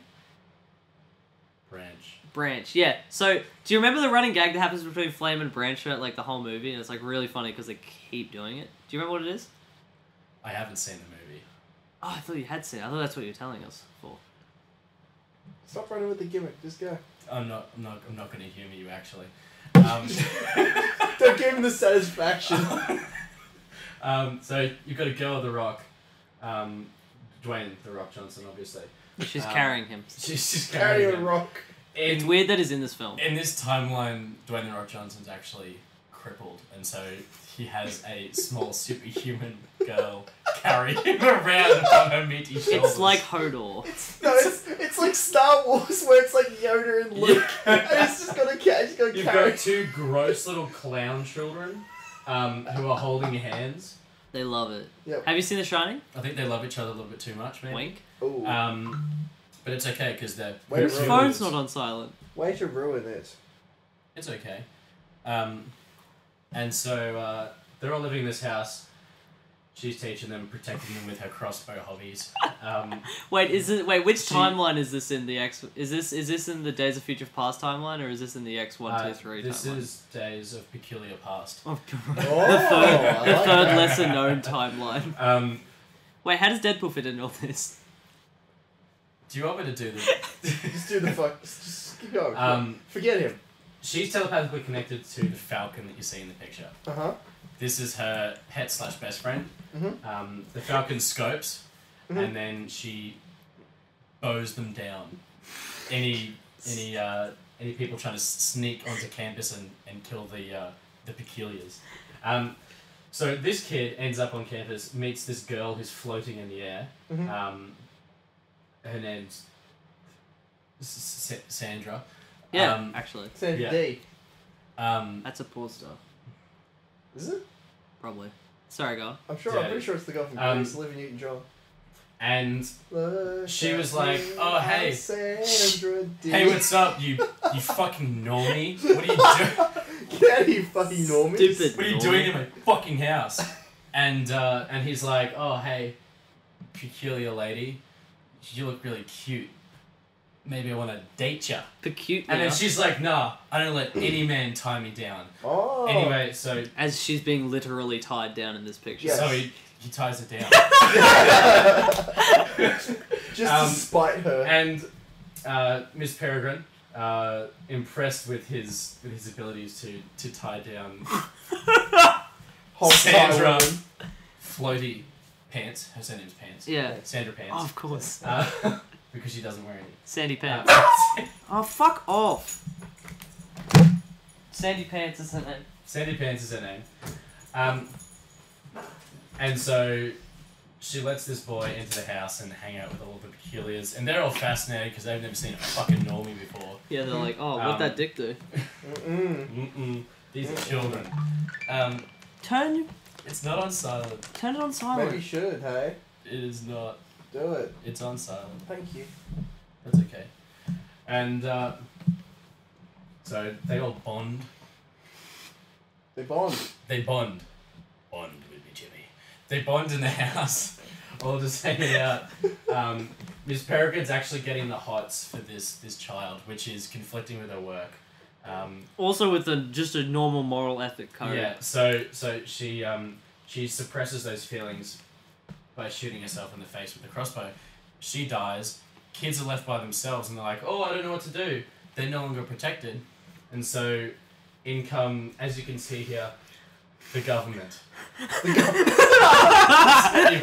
Branch. Yeah. So, do you remember the running gag that happens between Flame and Branch throughout like the whole movie? And it's like really funny because they keep doing it. Do you remember what it is? I haven't seen the movie. Oh, I thought you had seen it. I thought that's what you were telling us for. Stop running with the gimmick. Just go. I'm not going to humour you actually. Don't give him the satisfaction. So you've got a girl with the rock, Dwayne the Rock Johnson, obviously. She's carrying him. She's just Carry carrying a him. rock. It's weird that he's in this film. In this timeline, Dwayne the Rock Johnson's actually crippled, and so he has a small superhuman girl carry him around on her meaty shoulders. It's like Hodor. No, it's like Star Wars where it's like Yoda and Luke, and he's just got to carry. You've got two gross little clown children who are holding hands. They love it. Yep. Have you seen The Shining? I think they love each other a little bit too much, maybe. Wink. Ooh. But it's okay because they're. Wait, Whose really? phone's not on silent? Way to ruin it. It's okay. And so they're all living in this house. She's teaching them, protecting them with her crossbow hobbies. Wait, which She- timeline is this in the X? Is this in the Days of Future Past timeline, or is this in the X 1, 2, 3 This timeline? is Days of Peculiar Past. Oh, God. Oh, the I like third that. lesser known timeline. Wait, how does Deadpool fit in all this? Do you want me to do this? Just do the fuck. Just keep going. Forget him. She's telepathically connected to the Falcon that you see in the picture. Uh huh. This is her pet / best friend. Mhm. The Falcon scopes, Mhm. and then she bows them down. Any people trying to sneak onto campus and kill the peculiars. So this kid ends up on campus, meets this girl who's floating in the air. Mhm. Her name's Sandra. Yeah, actually. Send Yeah. D. That's a porn star. Is it? Probably. Sorry, go on. I'm sure. Yeah. I'm pretty sure it's the guy from Grease, Olivia Newton-John. And she was like, "Oh, hey. Sandra D. hey, what's up, you fucking normie? What are you doing? Get out of here, fucking normies. Stupid. What are you doing in my fucking house?" And he's like, "Oh, hey, peculiar lady, you look really cute. Maybe I want to date ya." Peculiar. And then she's like, "Nah, I don't let any man tie me down." Oh. Anyway, so As she's being literally tied down in this picture. Yes. so he ties her down. Just to spite her. And Miss Peregrine, impressed with his abilities to tie down Whole Sandra time. Floaty Pants. Her surname's Pants. Yeah. Sandra Pants. Oh, of course. Because she doesn't wear any. Sandy Pants. Oh, fuck off. Sandy Pants is her name. Sandy Pants is her name. And so she lets this boy into the house and hang out with all the peculiars. And they're all fascinated because they've never seen a fucking normie before. Yeah, they're like, oh, what'd that dick do? These are children. It's not on silent. Turn it on silent. Maybe you should, hey? It is not. Do it. It's on silent. Thank you. That's okay. And so they all bond. They bond. They bond. Bond with me, Jimmy. They bond in the house, all just hanging out. Miss Peregrine's actually getting the hots for this child, which is conflicting with her work. Also with just a normal moral ethic code. Yeah, so she suppresses those feelings by shooting herself in the face with a crossbow. She dies. Kids are left by themselves, and they're like, "Oh, I don't know what to do." They're no longer protected, and so in come, as you can see here, the government. You've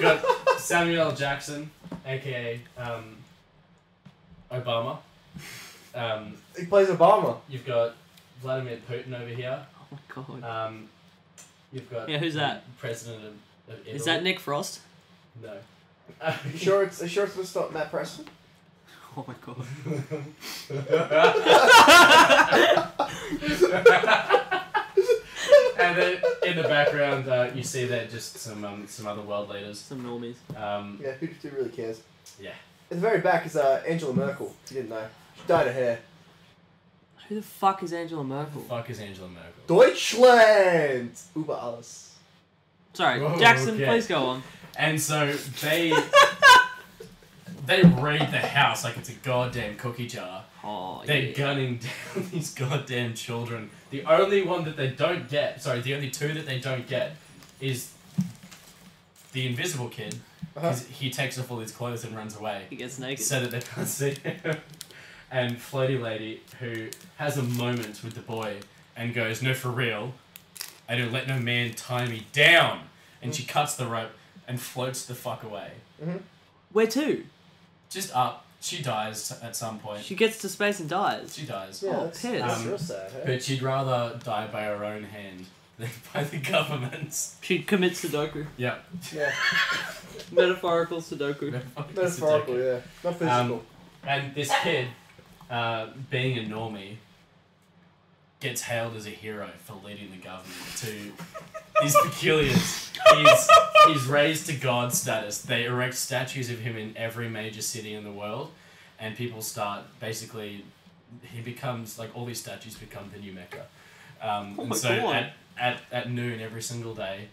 got Samuel L. Jackson, aka Obama. He plays Obama. You've got Vladimir Putin over here. Oh my god. You've got who's that? President of Italy. Is that Nick Frost? No. You sure it's not Matt Preston? Oh my god. And then in the background, you see that just some other world leaders. Some normies. Yeah, who really cares? Yeah. At the very back is Angela Merkel. If you didn't know, she dyed her hair. Who the fuck is Angela Merkel? Fuck is Angela Merkel? Deutschland. Über alles. Sorry, Whoa, Jackson, okay. please go on. And so they raid the house like it's a goddamn cookie jar. Oh, They're yeah. gunning down these goddamn children. The only one that they don't get, the only two that they don't get is the invisible kid. Because he takes off all his clothes and runs away. He gets naked. So that they can't see him. And Floaty Lady, who has a moment with the boy and goes, "No, for real, I don't let no man tie me down." And she cuts the rope and floats the fuck away. Where to? Just up. She dies at some point. She gets to space and dies. She dies. Yeah, Oh, that's piss. real sad. Hey? But she'd rather die by her own hand than by the government's. She commits Sudoku. Yep. Yeah. Metaphorical Sudoku. Metaphorical, yeah. Not physical. And this kid, being a normie, gets hailed as a hero for leading the government to these peculiars. He's raised to god status. They erect statues of him in every major city in the world, and people start basically. He becomes like all these statues become the new Mecca. Oh my so God. at noon every single day,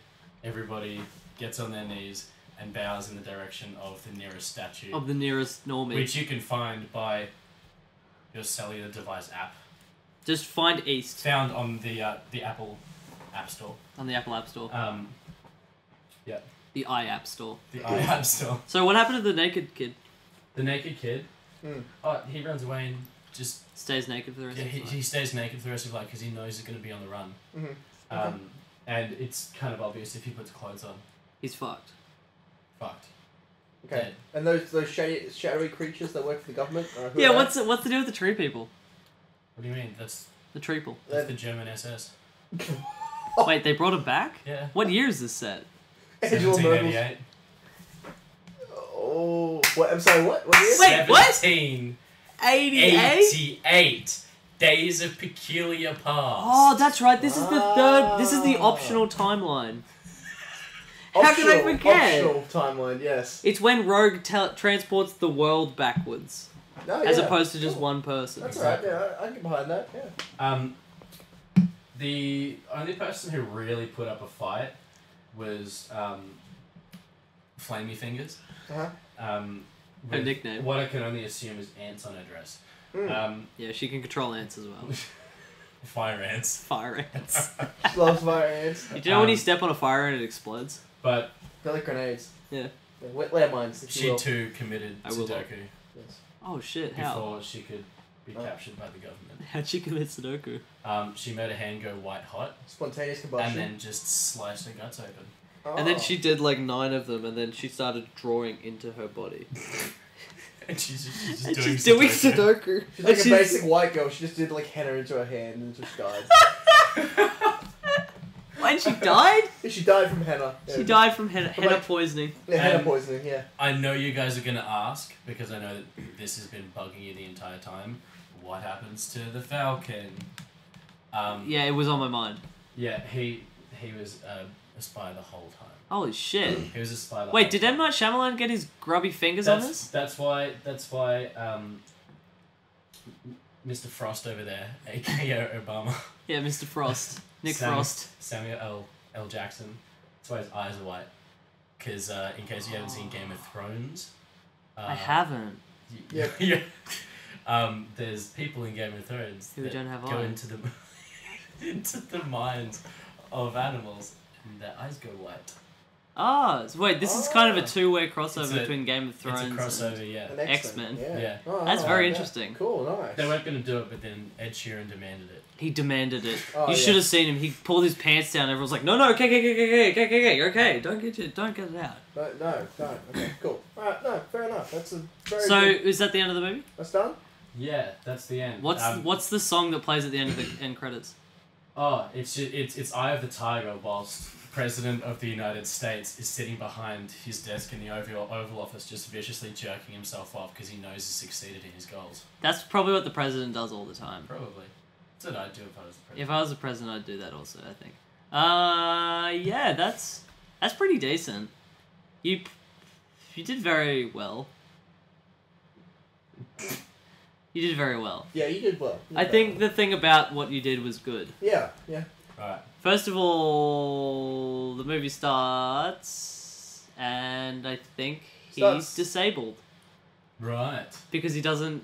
everybody gets on their knees and bows in the direction of the nearest statue. Of the nearest normie. Which you can find by your cellular device app. Just find East Found on the Apple App Store. on the Apple App Store. Yeah, The iApp Store. the iApp Store. So what happened to the naked kid? The naked kid. Oh, he runs away and just Stays naked for the rest of his life. he stays naked for the rest of his life because he knows he's going to be on the run. Okay. And it's kind of obvious if he puts clothes on. He's fucked. Fucked. Okay. Dead. And those shadowy creatures that work for the government? Who Yeah, are what's the deal with the tree people? What do you mean? That's The treeple. the German SS. Wait, they brought it back? Yeah. What year is this set? they? Angela Merkel's... 1788. Oh, what? I'm sorry, what? What year? Wait, what? 1788. 88? Days of Peculiar Past. Oh, that's right. This is the third. This is the optional timeline. How can I forget? Optional timeline, yes. It's when Rogue transports the world backwards, No, as yeah. opposed to just Cool. one person. That's alright, yeah, I can get behind that, yeah. The only person who really put up a fight was Flamey Fingers. Her With nickname. What I can only assume is ants on her dress. Yeah, she can control ants as well. Fire ants. Fire ants. She loves fire ants. Do you know when you step on a fire ant, it explodes? But They're like grenades. Yeah. Wet landmines, if you she will. too committed I will Sudoku Yes. Oh shit! How? before she could be captured by the government. How'd she commit Sudoku? She made her hand go white hot Spontaneous and combustion. then just sliced her guts open. Oh. And then she did like 9 of them, and then she started drawing into her body. And she's just And doing she's doing Sudoku. Sudoku. She's like And a basic white girl. She just did like henna into her hand and just died. When she died? Yeah, she died from henna. Yeah. She died from henna like- poisoning. Yeah, henna And- poisoning. Yeah. I know you guys are gonna ask because I know that this has been bugging you the entire time. What happens to the Falcon? Yeah, it was on my mind. Yeah, he was a spy the whole time. Holy shit. He was a spy the whole Wait, did time. M. Night Shyamalan get his grubby fingers on this? That's why Mr. Frost over there, aka Obama. Yeah, Mr. Frost. Nick Frost. Samuel L. Jackson. That's why his eyes are white. Because in case you haven't seen Game of Thrones, I haven't. Yeah. There's people in Game of Thrones Who that don't have go eyes. into the into the minds of animals and their eyes go white. Ah, so wait, this is kind of a Ah. two-way crossover It's a- between Game of Thrones It's a crossover, yeah. An X-Men. Yeah. Oh, That's oh, very yeah. interesting. Cool, nice. They weren't going to do it, but then Ed Sheeran demanded it. He demanded it. Oh, You yeah. should have seen him. He pulled his pants down. Everyone was like, no, okay, you're okay. Don't get it out. No, don't. Okay, cool. Alright, no, fair enough. That's a very So, good... is that the end of the movie? That's done? Yeah, that's the end. What's the song that plays at the end of the end credits? Oh, it's Eye of the Tiger whilst the President of the United States is sitting behind his desk in the Oval Office just viciously jerking himself off because he knows he succeeded in his goals. That's probably what the president does all the time. Probably. That's what I'd do if I was the president. If I was the president, I'd do that also, I think. Yeah, that's pretty decent. You did very well. You did very well. Yeah, you did well. I think the thing about what you did was good. Yeah. Right. First of all, the movie starts, and I think he's Starts- disabled Right. because he doesn't.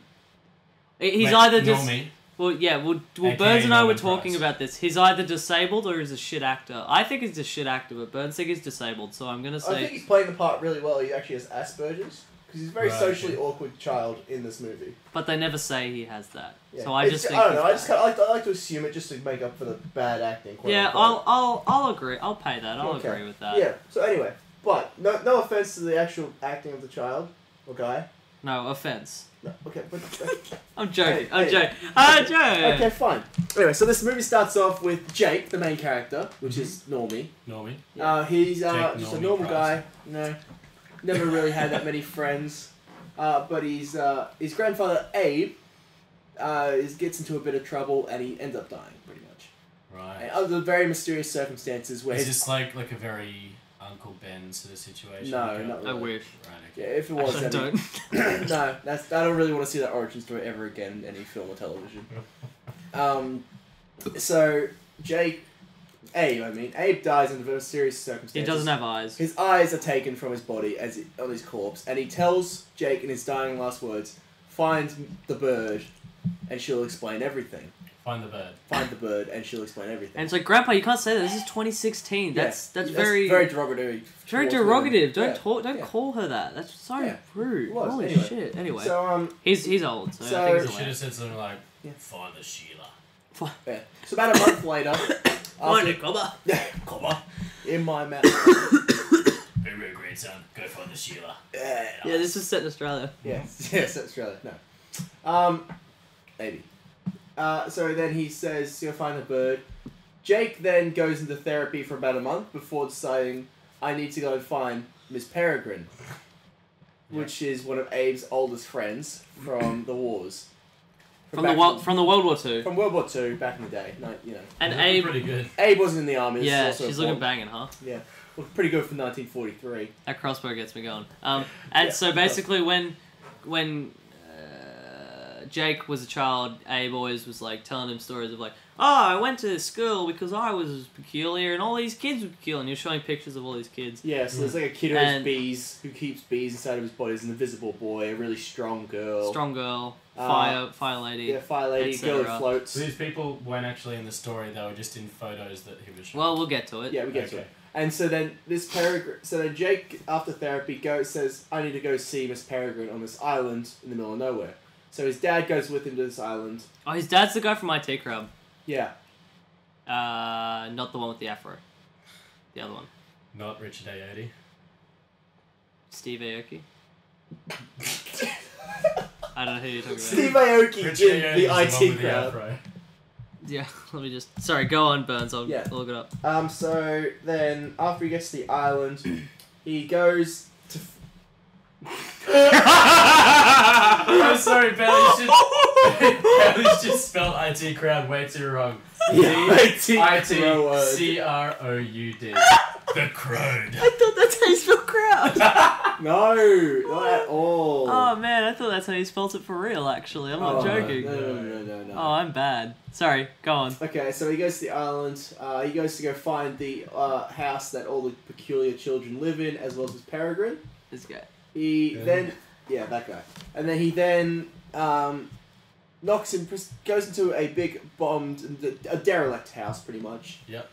He's Wait, either just. Normie. Well, yeah. Well, AKA Burns and I were Norman talking Price. about this. He's either disabled or he's a shit actor. I think he's a shit actor, but Burns thinks he's disabled. So I'm gonna I think say. he's playing the part really well. He actually has Asperger's. Because he's a very Right, socially okay. awkward child in this movie. But they never say he has that. Yeah. So I It's- just think. I don't know. I he's just bad. I like to assume it just to make up for the bad acting. quote Yeah, unquote. I'll agree. I'll pay that. I'll Okay. agree with that. Yeah. So anyway, but no offense to the actual acting of the child or guy. No offense. No. Okay. But I'm joking. Hey, I'm hey. joking. I'm joking. okay, fine. Anyway, so this movie starts off with Jake, the main character, which is Normie. Normie. He's Jake just a Normie normal Price. guy. Never really had that many friends. But his grandfather Abe gets into a bit of trouble and he ends up dying pretty much. Right. And under very mysterious circumstances where Is his, this like a very Uncle Ben sort of situation? No, Like a- not I really. wish. Right, yeah, okay. if it was, Actually, I that'd don't. be- no, I don't really want to see that origin story ever again in any film or television. So Abe dies under very serious He circumstances. doesn't have eyes. His eyes are taken from his body on his corpse, and he tells Jake in his dying last words, "Find the bird, and she'll explain everything. Find the bird. Find the bird, and she'll explain everything." And it's like, Grandpa, you can't say that. This is 2016. Yeah, That's that's very very derogatory. very towards derogative. women. Don't talk. Don't yeah. call her that. That's so Yeah. rude. It was. Holy Anyway. shit. Anyway, So he's old. So, so- I think You he's should allowed. have said something like, Yeah. find the Sheila. yeah. So about a month later, Find after, it, Cobber. Come on. in my mouth. Very great son. Go find the Sheila. yeah. Yeah, this is set in Australia. Yes, that's Australia. No. Maybe. So then he says, "Go find the bird." Jake then goes into therapy for about a month before deciding, "I need to go and find Miss Peregrine," which is one of Abe's oldest friends from the wars. From back the World War Two. from World War II back in the day. No, And Looking Abe. pretty good. Abe wasn't in the army. This is Yeah, also she's a looking point. banging, huh? Yeah, looked pretty good for 1943. That crossbow gets me going. And Yeah, so it does. basically, when Jake was a child, Abe always was like telling him stories of like, oh, I went to school because I was peculiar, and all these kids were peculiar. And he was showing pictures of all these kids. Yeah, so there's like a kid who has And- bees, who keeps bees inside of his body. There's an invisible boy, a really strong girl. Strong girl, Uh, fire lady. Yeah, fire lady, girl who etc. floats. So these people weren't actually in the story, they were just in photos that he was showing. Well, we'll get to it. Yeah, we get to Okay. it. And so then Jake, after therapy, says, "I need to go see Miss Peregrine on this island in the middle of nowhere." So his dad goes with him to this island. Oh, his dad's the guy from IT Crowd. Yeah. Not the one with the afro. The other one. Not Richard Ayoade. Steve Aoki. I don't know who you're talking about. Steve Aoki Richard in Ayoade the is one IT with the crowd. afro. Yeah, let me just... Sorry, go on, Burns. I'll look it up. So then, after he gets to the island, he goes to... I'm sorry, Bailey's just spelled IT crowd way too wrong. IT-C-R-O-U-D. The crowd. I thought that's how you spell crowd. No, not at all. Oh man, I thought that's how you spelt it for real, actually. I'm not joking. No. Oh, I'm bad. Sorry, go on. Okay, so he goes to the island. He goes to go find the house that all the peculiar children live in, as well as his Peregrine. This guy. Yeah, that guy. And then he goes into a big a derelict house, pretty much. Yep.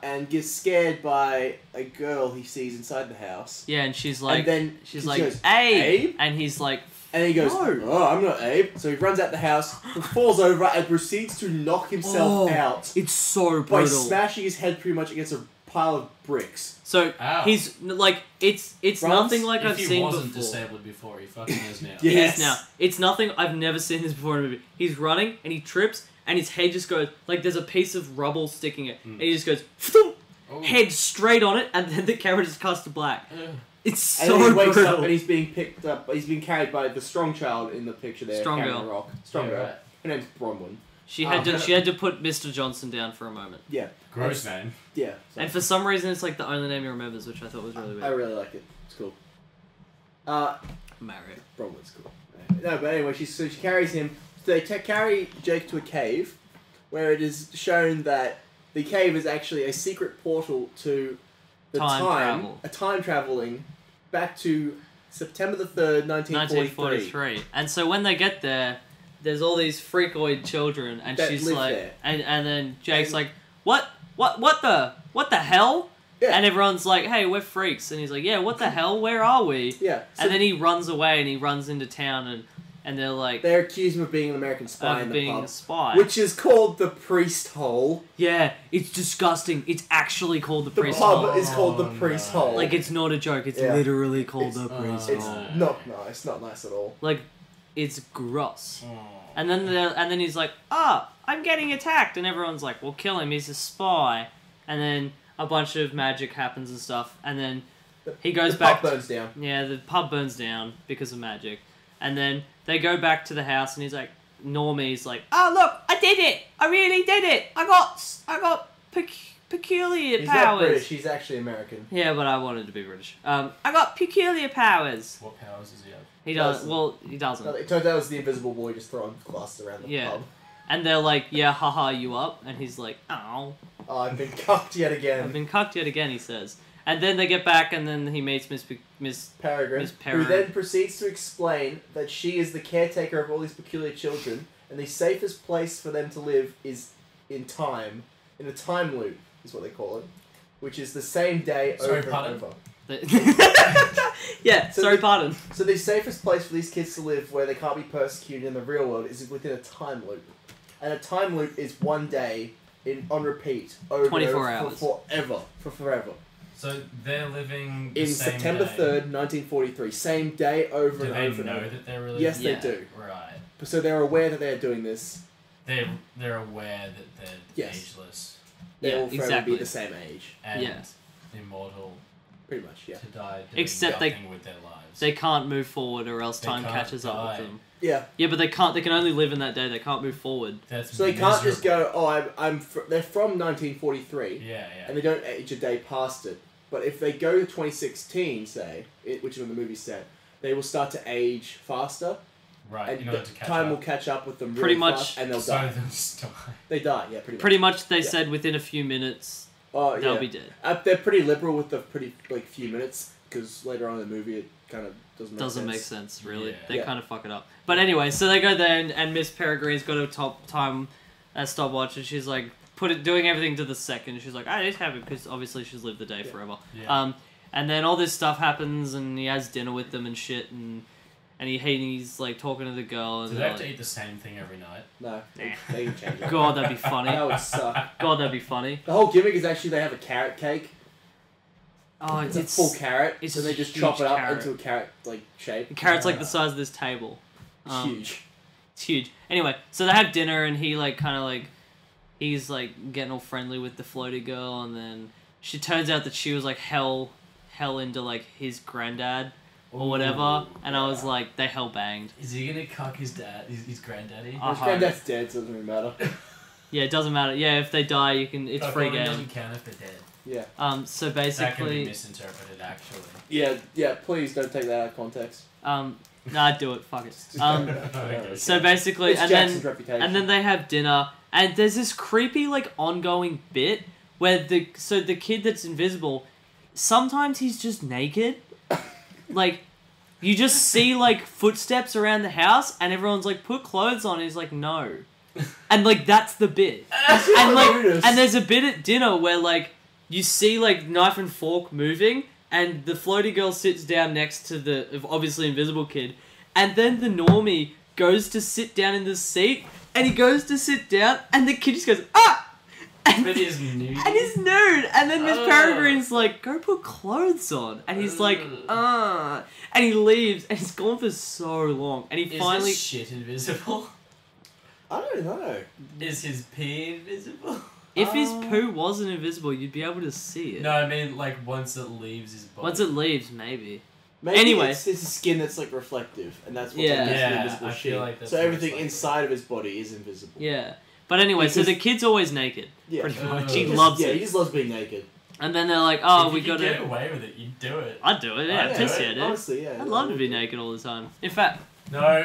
And gets scared by a girl he sees inside the house. Yeah, and she's like, and then she's she like, goes, Abe! And he's like, and he goes, no. "Oh, I'm not Abe." So he runs out the house, falls over, and proceeds to knock himself out It's so by brutal. smashing his head pretty much against a pile of bricks. So Ow. he's like, it's Runs? nothing like I've If he seen wasn't before. disabled before, he fucking is now. Yeah. He Yes. is now. It's nothing I've never seen this before in a movie. He's running and he trips and his head just goes like there's a piece of rubble sticking it, and he just goes Oh. head straight on it, and then the camera just cuts to black. It's And so then he wakes brutal. up and he's being picked up. He's being carried by the strong child in the picture there. Strong carrying girl. a rock. Strong Yeah, girl. right. Her name's Bronwyn. She had to put Mr. Johnson down for a moment, Yeah. Gross name. Yeah. So and for some reason it's like the only name he remembers, which I thought was really I weird. really like it. It's cool. Mario. Bronwyn's cool. No, but anyway, she carries him. So they carry Jake to a cave, where it is shown that the cave is actually a secret portal to the Travel. a time traveling back to September the 3rd, 1943. 1943. And so when they get there, there's all these freakoid children, and That she's live like, there. and then Jake's And- like, what the hell? Yeah. And everyone's like, hey, we're freaks, and he's like, yeah, what the hell? Where are we? Yeah. So And then he runs away, and he runs into town, and they're like, they're accused him of being an American spy in of the being pub, a spy. which is called the Priest Hole. Yeah, it's disgusting. It's actually called the The priest pub hole. is called the Oh, Priest no. Hole. Like, it's not a joke. It's Yeah. literally called It's- the priest it's hole. not nice. Not nice at all. Like, it's gross. Oh. And then he's like, I'm getting attacked. And everyone's like, well, kill him. He's a spy. And then a bunch of magic happens and stuff. And then he goes the back. pub burns down. Yeah, the pub burns down because of magic. And then they go back to the house, and he's like, Normie's like, oh, look, I did it. I really did it. I got peculiar He's powers. not British. He's actually American. Yeah, but I wanted to be British. I got peculiar powers. What powers does he have? He does. Well, he doesn't. No, it turns out it was the invisible boy just throwing glasses around the Yeah. pub. And they're like, yeah, haha, you up? And he's like, oh, Oh, I've been cucked yet again. I've been cucked yet again, he says. And then they get back, and then he meets Miss Peregrine, Miss who Peregrine. then proceeds to explain that she is the caretaker of all these peculiar children, and the safest place for them to live is in time, in a time loop, is what they call it, which is the same day Sorry, over pardon? and over. Yeah, So sorry, the- pardon. So the safest place for these kids to live, where they can't be persecuted in the real world, is within a time loop, and a time loop is one day on repeat over 24 and over hours. for forever. So they're living the In same September day. 3rd, 1943, same day over Do and they over and know over. that they're really? Yes, Yeah. they do. Right. So they're aware that they're doing this. They're aware that they're Yes. ageless They Yeah, will forever exactly. be the same age, and Yeah. immortal pretty much. Yeah. to die doing Except they- nothing with their lives. They can't move forward, or else They time can't catches up die. with them. Yeah. Yeah, but they can't. They can only live in that day. They can't move forward. That's So they can't just miserable. go. Oh, they're from 1943, Yeah, and yeah. they don't age a day past it. But if they go to 2016, say, which is when the movie's set, they will start to age faster, Right. and In order to catch time up. will catch up with them really Pretty much- fast, and they'll So die. they'll just die. They die. Yeah, pretty much. Pretty much, they Yeah. said within a few minutes Oh, they'll yeah. be dead. They're pretty liberal with the few minutes, because later on in the movie it kind of doesn't make sense. Make sense, really. Yeah. They Yeah. kind of fuck it up. But anyway, so they go there, and Miss Peregrine's got a time stopwatch, and she's like doing everything to the second. She's like, I just have it, because obviously she's lived the day Yeah. forever. Yeah. And then all this stuff happens, and he has dinner with them and shit, and and he's like talking to the girl. And Do they have to eat the same thing every night? No, they can change it. God, that'd be funny. That would suck. God, that'd be funny. The whole gimmick is actually they have a carrot cake. Oh, It's a full carrot, it's so they a just huge chop it up carrot. into a carrot like shape. The carrot's like the size of this table. It's huge. It's huge. Anyway, so they have dinner, and he like kind of like he's like getting all friendly with the floaty girl, and then she turns out that she was like hell into like his granddad or whatever, and I was like, they hell banged. Is he gonna cock his dad? His granddaddy? His granddad's dead, so it doesn't really matter. Yeah, it doesn't matter. Yeah, if they die, you can. It's free game. Doesn't count if they're dead. Yeah. So That can be basically, misinterpreted, actually. Yeah. Please don't take that out of context. nah, do it. Fuck it. Okay. So basically, It's and Jackson's then reputation. they have dinner, and there's this creepy like ongoing bit where the kid that's invisible, sometimes he's just naked, like you just see like footsteps around the house, and everyone's like, put clothes on. And he's like, no, and like that's the bit, and like and there's a bit at dinner where like you see like knife and fork moving, and the floaty girl sits down next to the obviously invisible kid, and then the normie goes to sit down in the seat, and he goes to sit down, and the kid just goes, ah! And, But he's nude. and he's nude, and then Miss Peregrine's like, go put clothes on, and he's like, and he leaves, and he's gone for so long, and he Is finally... his shit invisible? I don't know. Is his pee invisible? If his poo wasn't invisible, you'd be able to see it. No, I mean, like, once it leaves his body. Once it leaves, maybe. Maybe Anyway. it's his skin that's like reflective, and that's what Yeah. makes the Yeah, invisible I shit. feel like that's So what everything it's like. inside of his body is invisible. Yeah. But anyway, so Because- the kid's always naked. Yeah. Pretty much. He He He just- loves yeah, he it. just loves being naked. And then they're like, oh, If we you could gotta... get away with it, you'd do it. I'd do it, yeah. I'd do Piss it. yeah, dude. Honestly, yeah. I'd love to be naked all the time. In fact, No.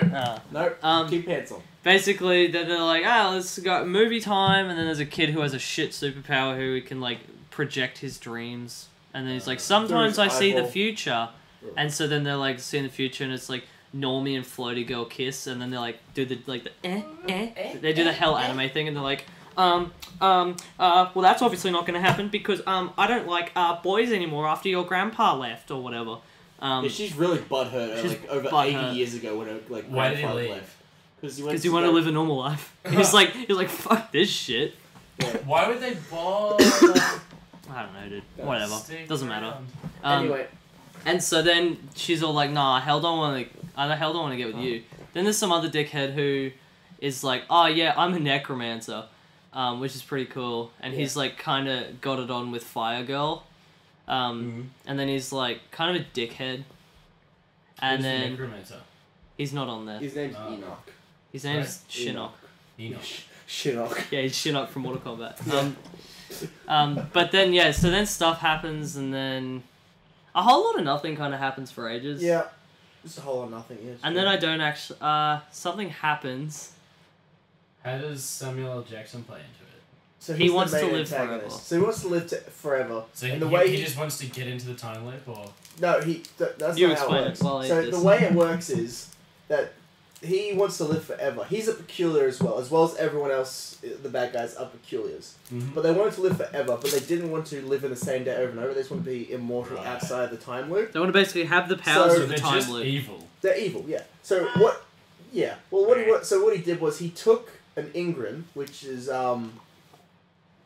No, keep pants on. basically, they're like, let's go movie time, and then there's a kid who has a shit superpower who can, like, project his dreams. And then he's like, sometimes I his see the eyeball. future. And so then they're, like, seeing the future, and it's, like, Normie and Floaty Girl kiss, and then they, like, do the, like, the They do the hell anime thing, and they're like, well, that's obviously not going to happen, because, I don't like, boys anymore after your grandpa left, or whatever. Yeah, she's really butthurt. she's Like over butthurt. 80 years ago when her like Why did he grandfather leave? left. Because Because he wanted to live a normal life. He's like, fuck this shit. Why would they bother? I don't know, dude. Yeah. Whatever. Stick Doesn't matter. around. Anyway, And so then she's all like, nah, hell don't want to. I hell don't want to get with you. Then there's some other dickhead who is like, oh yeah, I'm a necromancer, which is pretty cool. And he's like kind of got it on with Fire Girl. And then he's like kind of a dickhead. And Who's the then necromancer? he's not on there. his name's Oh. Enoch. His name's Shinnok. Enoch. Shinnok. Yeah, he's Shinnok from Mortal Kombat. But then yeah, so then stuff happens, and then a whole lot of nothing kind of happens for ages. Yeah. Just a whole lot of nothing, yeah. And then I don't actually. Something happens. How does Samuel L. Jackson play into it? So He he's the wants to main live antagonist. forever. So he wants to live forever. So and he, the way he just wants to get into the time loop, or No, that's You not how explain it it works. while I So eat the this. way it works is that he wants to live forever. He's a peculiar as well as everyone else. The bad guys are peculiars, but they wanted to live forever. But they didn't want to live in the same day over and over. They just want to be immortal Right. outside the time loop. They want to basically have the powers So of the they're time just loop. evil. They're evil, yeah. So what? Yeah. Well, what he did was he took an Ingrid, which is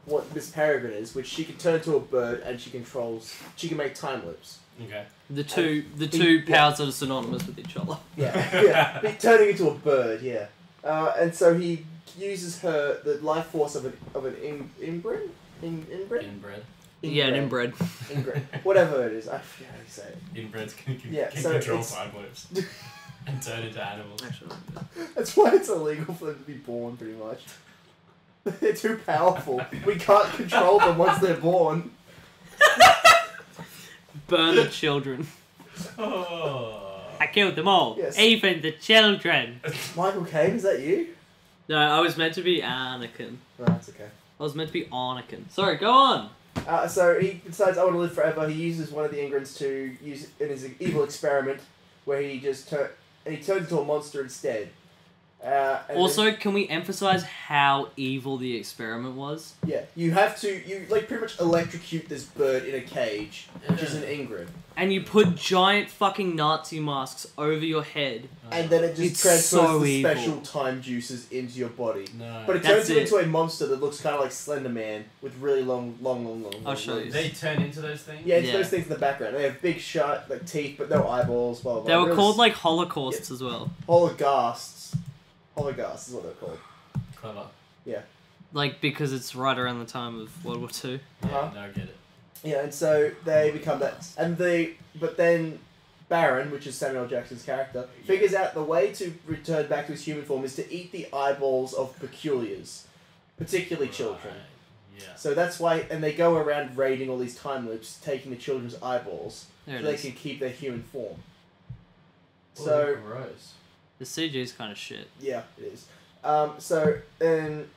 what Miss Peregrine is, which she can turn into a bird and she controls. She can make time loops. Okay. The two yeah. powers that are synonymous with each other. Yeah, yeah. Turning into a bird, yeah. And so he uses the life force of an inbred? Inbred. Yeah, an inbred. Inbred. Whatever it is. I forget how you say it. Inbreds can Yeah, so control it's- time loops and turn into animals. Actually, That's why it's illegal for them to be born, pretty much. They're too powerful. We can't control them once they're born. burn the children. Oh. I killed them all. Yes. Even the children. Michael Caine, is that you? No, I was meant to be Anakin. No, that's okay. I was meant to be Anakin. Sorry, go on. So he decides, I want to live forever. He uses one of the Ingrids to use in his evil experiment, where he just turns into a monster instead. And Also, can we emphasize how evil the experiment was? yeah, you have to like pretty much electrocute this bird in a cage, which is an ingrid, And you put giant fucking Nazi masks over your head. and then it just It's transfers so the evil. special time juices into your body. No. But it That's turns you it. into a monster that looks kind of like Slender Man with really long I'll show you. They turn into those things? Yeah, it's Yeah. those things in the background. They have big, sharp like teeth, but no eyeballs. Blah blah. They were Really called like holocausts as well. hologhasts. Hologhasts is what they're called. Clever. Like, because it's right around the time of World War II. Yeah, Uh-huh. no, I get it. Yeah, and so they become that, but then Baron, which is Samuel L. Jackson's character, figures out the way to return back to his human form is to eat the eyeballs of peculiars, particularly children. Right. Yeah. So that's why, and they go around raiding all these time loops, taking the children's eyeballs, There so it they is. can keep their human form. Oh, So gross. The CG is kind of shit. yeah, it is. So then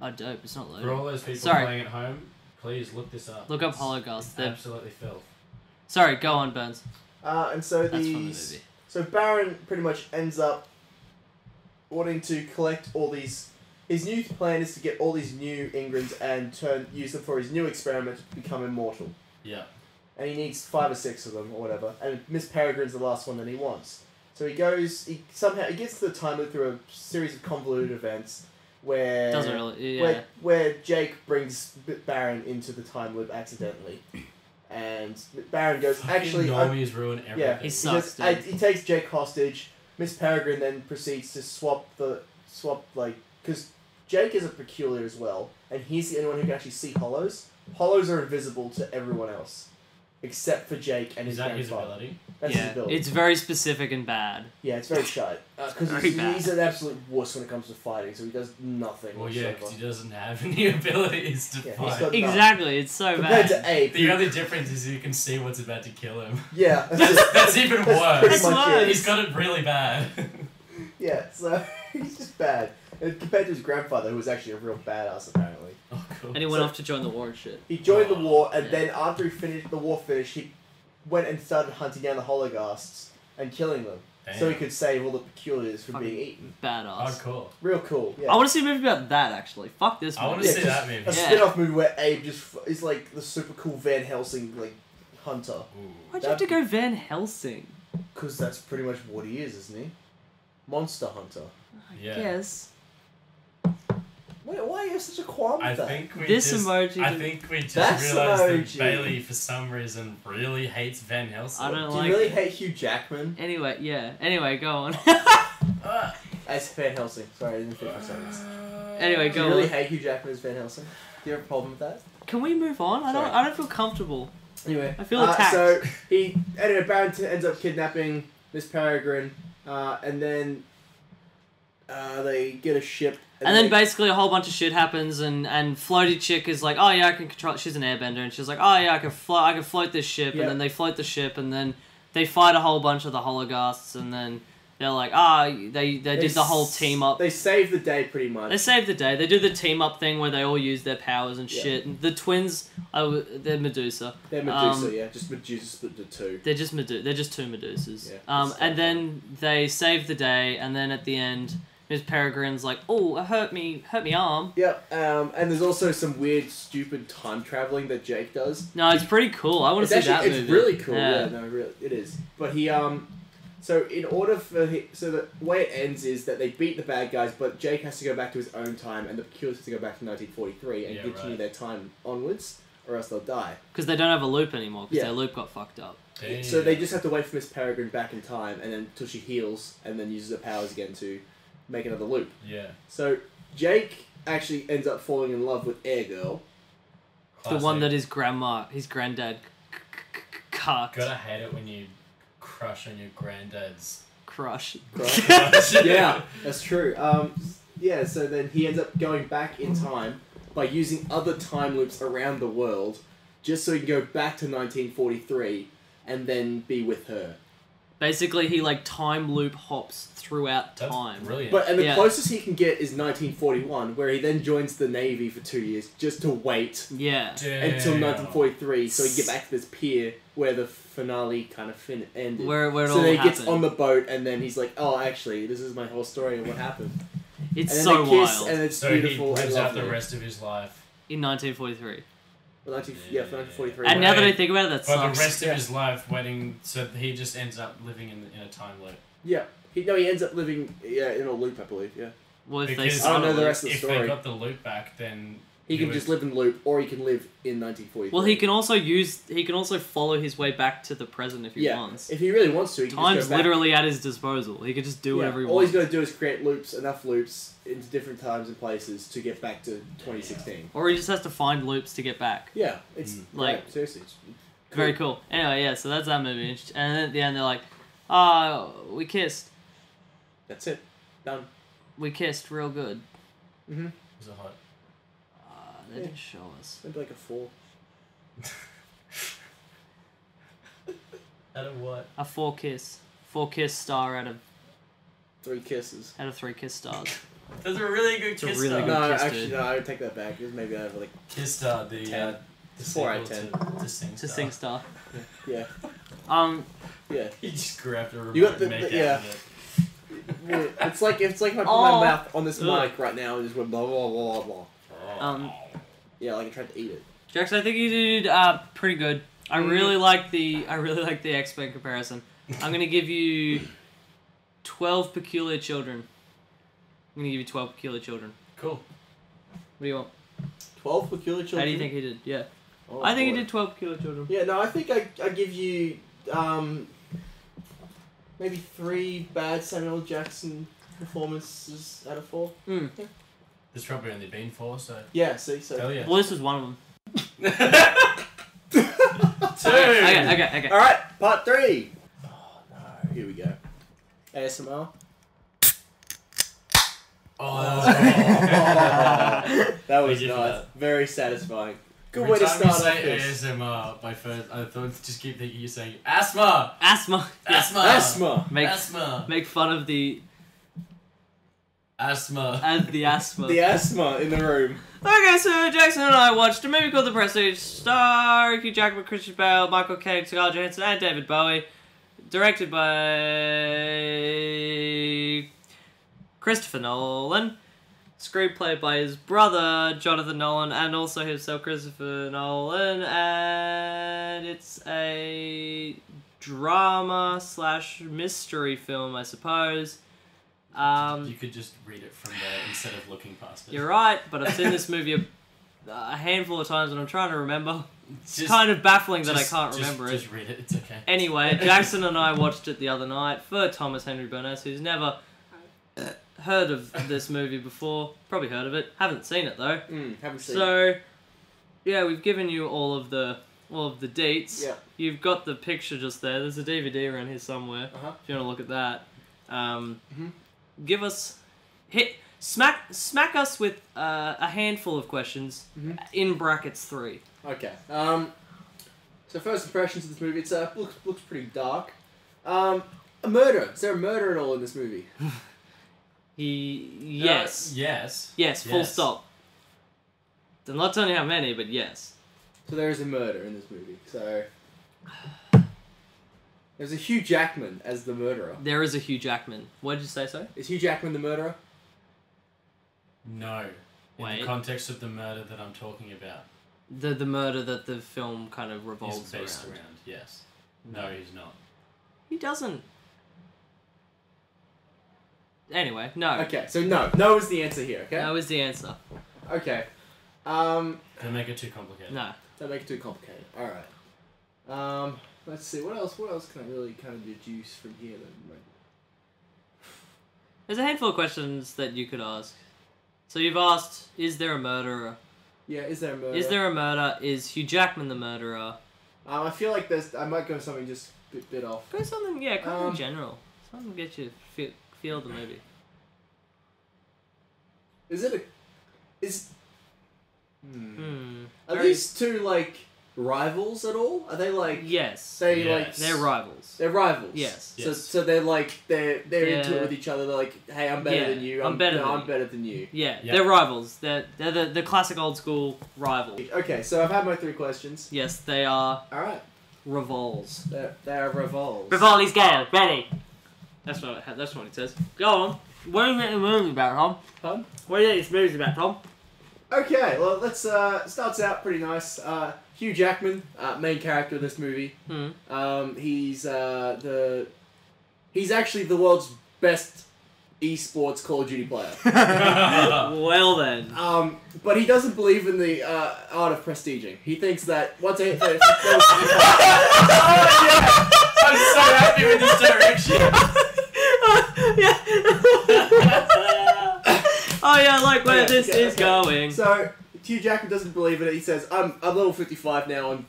Oh, dope. It's not For loading. all those people Sorry. playing at home, please look this up. Look up It's hologhasts. They're... absolutely filth. Sorry, go on, Burns. and so That's from the these. movie. So Baron pretty much ends up wanting to collect all these. His new plan is to get all these new Ingrams and use them for his new experiment to become immortal. Yeah. And he needs 5 or 6 of them or whatever. And Miss Peregrine's the last one that he wants. So he goes. He gets to the time loop through a series of convoluted events where Doesn't really. Yeah. where Jake brings Baron into the time loop accidentally, and Baron goes actually. Normies ruin everything. Yeah, He sucks, just- dude. he takes Jake hostage. Miss Peregrine then proceeds to swap because Jake is a peculiar as well, and he's the only one who can actually see hollows. Hollows are invisible to everyone else, except for Jake and his Is that his grandfather. ability? That's his Yeah. ability. It's very specific and bad. Yeah, it's very shy. Because Very bad. he's an absolute wuss when it comes to fighting, so he does nothing. Well, yeah, whatsoever. because he doesn't have any abilities to Yeah, he's fight. got- Exactly. It's so Compared bad. to Abe. The only difference is you can see what's about to kill him. Yeah, That's even pretty worse. That's much worse. it. He's got it really bad. Yeah, so he's just bad. And compared to his grandfather, who was actually a real badass, apparently. Oh, cool. And he went off to join the war and shit. He joined the war, and Yeah. then after the war finished, he went and started hunting down the hologhasts and killing them, so he could save all the peculiars from being eaten. Badass. Oh, cool. Real cool. Yeah. I want to see a movie about that, actually. Fuck this I movie. wanna see just that movie. A Yeah. spin-off movie where Abe just is like the super cool Van Helsing like hunter, Ooh. Why'd you have to go Van Helsing? because that's pretty much what he is, isn't he? Monster hunter. Yeah. Yes. Why you have such a qualm with I that? think we This just, emoji I did- think we just That's realised that emoji. Bailey, for some reason, really hates Van Helsing. I don't Do like. you really hate Hugh Jackman Anyway, yeah. Anyway, go on. Ah. as Van Helsing? Sorry, I didn't finish my sentence. Anyway, Do you go really on. hate Hugh Jackman as Van Helsing? Do you have a problem with that? Can we move on? I don't. Sorry. I don't feel comfortable. Anyway, I feel attacked. So anyway, Baron ends up kidnapping Miss Peregrine, and then they get a ship. And then they- basically a whole bunch of shit happens, and Floaty Chick is like, oh yeah, I can control. She's an airbender, and she's like, oh yeah, I can float this ship, Yep. and then they float the ship, and then they fight a whole bunch of the hologhasts, and then they're like, they did the whole team up. They save the day pretty much. They save the day. They do the team up thing where they all use their powers and Yeah. shit. And the twins, they're Medusa. They're Medusa, yeah, just Medusa split the two. They're just They're just two Medusas. Yeah, it's and so then they save the day, and then at the end, Miss Peregrine's like, "Oh, it hurt me arm." Yep. And there's also some weird, stupid time traveling that Jake does. No, it's pretty cool. I want to see that movie. It's really cool. Yeah, no, really, it is. But he So in order for the way it ends is that they beat the bad guys, but Jake has to go back to his own time, and the Peculiars have to go back to 1943 and Yeah, continue right. their time onwards, or else they'll die. Because they don't have a loop anymore. Because Yeah. their loop got fucked up. Damn. So they just have to wait for Miss Peregrine back in time, and then until she heals, and then uses her powers again to make another loop. Yeah. So Jake actually ends up falling in love with Air Girl. The one Classic. that his granddad cucked. Gotta hate it when you crush on your granddad's Crush. crush. Yeah, that's true. Yeah, so then he ends up going back in time by using other time loops around the world, just so he can go back to 1943 and then be with her. Basically, he like time loop hops throughout That's time. brilliant. But and the Yeah. closest he can get is 1941, where he then joins the Navy for 2 years just to wait Yeah. until 1943, so he can get back to this pier where the finale kind of ended. Where it so all then he happened. gets on the boat, and then he's like, "Oh, actually, this is my whole story of what happened." It's And then so they kiss, wild. and it's So he beautiful and lives out lovely. the rest of his life. In 1943. Well, 1943. And now that I Wait, think about it, that For the sucks. rest of Yeah. his life waiting, so he just ends up living in a time loop. Yeah, he ends up living in a loop, I believe. Yeah, Well, if they Because I don't know the start- rest of the if story. they got the loop back, then He can would- just live in the loop, or he can live in 1943. Well, he can also follow his way back to the present if he wants. If he really wants to, he can Time's just go back. literally at his disposal. He could just do whatever he All he's wants. got to do is create enough loops into different times and places to get back to 2016. Or he just has to find loops to get back. Yeah, it's Like- yeah, seriously, it's Very cool. Anyway, yeah, so that's that movie. And then at the end, they're like, we kissed. That's it, done. We kissed real good. Mm-hmm. Was it hot? They didn't show us. Maybe like a 4. Out of what? A 4 kiss star out of 3 kisses. 3 kiss stars. That's a really good It's a kiss really star. good- No, kiss, actually, dude. no, I would take that back. It was maybe out of like Kiss star, the 10. the 4 out of sequel to Sing To Star. sing star. yeah, Um, yeah. He just grabbed a remote You got the- and make the- out yeah. with it. It's like if I put Oh. my mouth on this Ugh. mic right now and just went blah blah blah blah blah. um, Yeah, like I tried to eat it. Jackson, I think you did pretty good. I really like the X-Men comparison. I'm gonna give you 12 peculiar children. I'm gonna give you 12 peculiar children. Cool. What do you want? 12 peculiar children. How do you think he did? Yeah, Oh, I think boy. he did 12 peculiar children. Yeah, no, I think I give you maybe 3 bad Samuel Jackson performances out of 4. Mm. There's probably only been 4, so. Yeah, see, so. Hell yeah. Well, this was one of them. 2! Okay. All right, part 3. Oh no, here we go. ASMR. Oh. That was Thank you for nice. that. Very satisfying. Good Every way to time start you off say this. ASMR, my first, I thought just keep thinking you're saying asthma. Asthma. Asthma. Asthma. Make fun of the Asthma. asthma. The asthma in the room. Okay, so Jackson and I watched a movie called The Prestige, starring Hugh Jackman, Christian Bale, Michael Caine, Scarlett Johansson, and David Bowie. Directed by Christopher Nolan. Screenplay by his brother, Jonathan Nolan, and also himself, Christopher Nolan. And it's a drama/mystery film, I suppose. You could just read it from there instead of looking past it. You're right, but I've seen this movie a handful of times and I'm trying to remember. It's Just- kind of baffling that I Just- can't just- remember it. Just read it, it's okay. Anyway, Jackson and I watched it the other night for Thomas Henry Burness, who's never heard of this movie before. Probably heard of it. Haven't seen it though. Haven't seen it. So, yeah, we've given you all of the deets. Yeah. You've got the picture just there. There's a DVD around here somewhere. Uh-huh. If you want to look at that, give us smack us with a handful of questions in brackets 3. Okay. So first impressions of this movie, it's looks pretty dark. A murder. Is there a murder at all in this movie? Yes. Yes. Full stop. I'm not telling you how many, but yes. So there is a murder in this movie. So there's a Hugh Jackman as the murderer. There is a Hugh Jackman. What did you say, so? Is Hugh Jackman the murderer? No. In Wait. the context of the murder that I'm talking about. The murder that the film kind of He's revolves based around. around, yes. No, he's not. He doesn't. Anyway, no. Okay, so no is the answer here. Okay. No is the answer. Okay. Don't make it too complicated. No. Don't make it too complicated. All right. Let's see. What else can I really kind of deduce from here then? Like, There's a handful of questions that you could ask. So you've asked, is there a murderer? yeah, is there a murder? Is there a murder? Is Hugh Jackman the murderer? I feel like I might go something just a bit off. Go something, yeah, kind of in Um, general. Something to get you to feel the movie. Is it a? Is. Hmm. Are Very- these two like rivals at all? Are they like? Yes. They Yes. They're rivals. they're rivals. Yes. So they're like they're into it Yeah. with each other. They're like, hey, I'm better Yeah, than you. I'm better than I'm you. better than you. Yeah, Yeah. they're rivals. They're the classic old school rival. Okay, so I've had my 3 questions. Yes, they are All right, rivals. they are rivals. Rivali's gay. Ready. That's what it says. Go on. What do you think the movie's about, Tom? Huh? What do you think this movie's about, Tom? Okay, well, let's starts out pretty nice. Hugh Jackman, main character of this movie. He's he's actually the world's best esports Call of Duty player. Well then. But he doesn't believe in the art of prestiging. He thinks that once I hit the I'm so happy with this direction. Oh yeah, I like where this is okay. going. So Hugh Jackman doesn't believe in it. He says, "I'm level 55 now on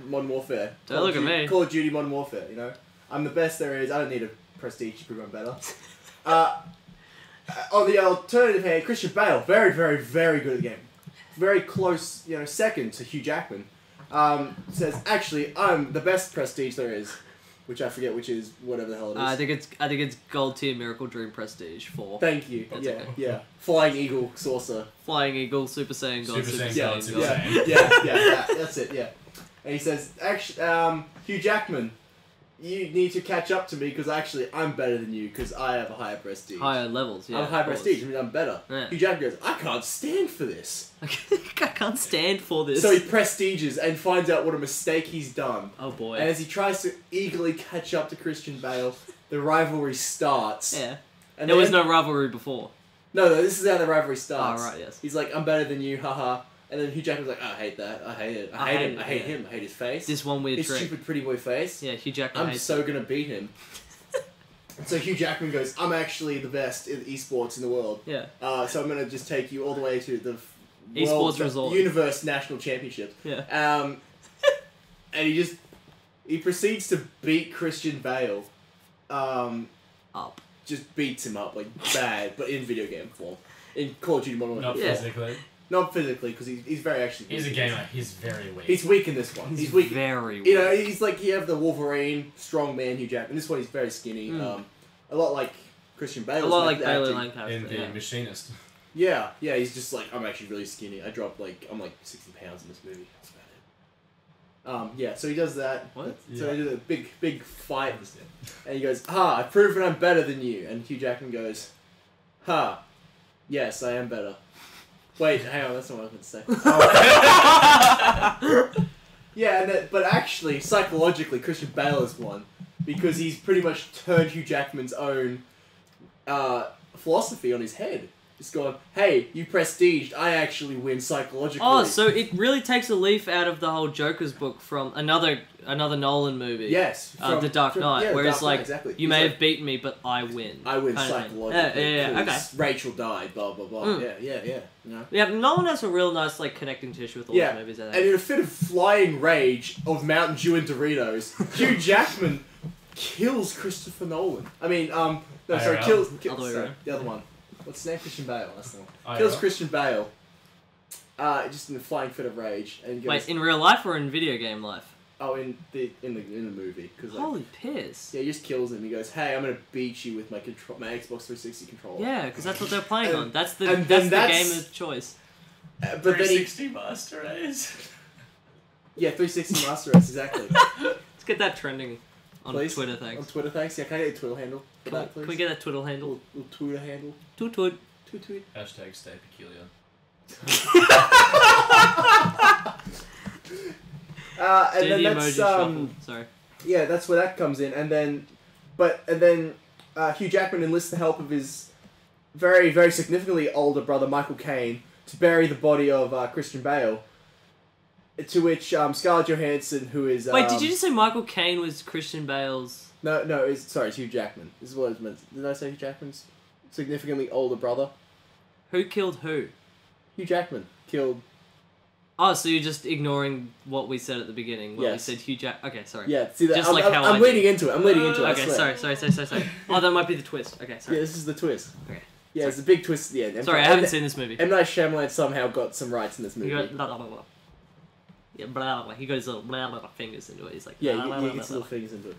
Modern Warfare. Don't look at me. Call of Duty Modern Warfare. You know, I'm the best there is. I don't need a prestige to prove I'm better." On the alternative hand, Christian Bale, very, very, very good at the game. Very close, second to Hugh Jackman. Says, actually, I'm the best prestige there is, which I forget which is whatever the hell it is. I think it's Gold Tier Miracle Dream Prestige 4. Thank you. That's yeah, okay. yeah. Flying Eagle Saucer. Flying Eagle, Super Saiyan God, Super Saiyan Yeah, God, Super yeah, Saiyan. yeah, that's it. Yeah. And he says, actually, Hugh Jackman, you need to catch up to me because actually I'm better than you because I have a higher prestige. Higher levels, yeah. I'm high of course. prestige. I mean, I'm better. Yeah. Hugh Jackman goes, I can't stand for this. I can't stand for this. So he prestiges and finds out what a mistake he's done. Oh boy. And as he tries to eagerly catch up to Christian Bale, the rivalry starts. Yeah. And There was then- no rivalry before. No, this is how the rivalry starts. Oh, right, yes. He's like, I'm better than you, haha. And then Hugh Jackman's like, I hate that. I hate it. I hate him. I hate him. I hate his face. This one weird His trick. stupid pretty boy face. Yeah, Hugh Jackman I'm hates so gonna beat him. And so Hugh Jackman goes, I'm actually the best in esports in the world. Yeah. So I'm gonna just take you all the way to the Esports world, resort. universe national championship. Yeah. And he proceeds to beat Christian Bale. Up. Just beats him up like bad, but in video game form. In Call of Duty Modern Not Warfare. Yeah. physically. Not physically, because he's very actually. He's a weak. gamer. He's very weak. He's weak in this one. He's weak. very weak. You know, he's like you have the Wolverine, strong man Hugh Jackman. This one he's very skinny. A lot like Christian Bale. A lot like acting. Bailey Lancaster. in the yeah. Machinist. Yeah, he's just like I'm actually really skinny. I'm like 60 pounds in this movie. That's about it. Yeah, so he does that. What? So Yeah. they do the big fight, and he goes, I've proven I'm better than you. And Hugh Jackman goes, yes, I am better. Wait, hang on, that's not what I was going to say. Yeah, but actually, psychologically, Christian Bale has won because he's pretty much turned Hugh Jackman's own philosophy on his head. Just gone, hey, you prestiged, I actually win psychologically. Oh, so it really takes a leaf out of the whole Joker's book from another Nolan movie. Yes. The Dark Knight, yeah, where Dark it's Knight, like, exactly. you He's may like, have beaten me, but I win. I win kind of thing. psychologically. Yeah, okay. 'cause Rachel died, blah, blah, blah. Mm. Yeah. You know? Yeah, Nolan has a real nice connecting tissue with all Yeah, his movies. I and think. in a fit of flying rage of Mountain Dew and Doritos, Hugh Jackman kills Christopher Nolan. I mean, no, sorry, IRL? kills Other way sorry, around. the other one. What's his name? Christian Bale. That's the one. IRL? Kills Christian Bale. Just in a flying fit of rage, and he goes, Wait, in real life or in video game life? oh, in the movie, because like, Holy piss. yeah, he just kills him. He goes, hey, I'm gonna beat you with my Xbox 360 controller. Yeah, because that's what they're playing And- on. That's the and that's then the that's- game of choice. But then he, 360 Master Race. yeah, 360 Master Race, exactly. Let's get that trending on Please? Twitter, On thanks. Twitter, thanks. Yeah, can I get a Twitter handle for that, please? Can we get that Twitter handle? Little Twitter handle. Tweet. Tweet. Hashtag stay peculiar. And Do then the that's emoji shuffle. Sorry. yeah, that's where that comes in, and then Hugh Jackman enlists the help of his very, very significantly older brother Michael Caine to bury the body of Christian Bale. To which Scarlett Johansson, who is Wait, did you just say Michael Caine was Christian Bale's? no, it's Hugh Jackman. This is what it's meant. Did I say Hugh Jackman's significantly older brother? Who killed who? Hugh Jackman killed. Oh, so you're just ignoring what we said at the beginning when Yes. we said Hugh Jack. Okay, sorry. Yeah, see that. Just I'm, like I'm, how I'm I leading did. into it. I'm leading into it. I Okay, swear. sorry. Oh, that might be the twist. Okay, Yeah, sorry. this is the twist. Okay. Yeah, it's a big twist at the end. Sorry, I haven't seen this movie. M. Night Shyamalan somehow got some rights in this movie. You got, blah, blah, blah, blah. Yeah, blah, blah. He got his little blah, blah, blah fingers into it. He's like, Yeah, blah, blah, blah, he gets blah, little blah. fingers into it.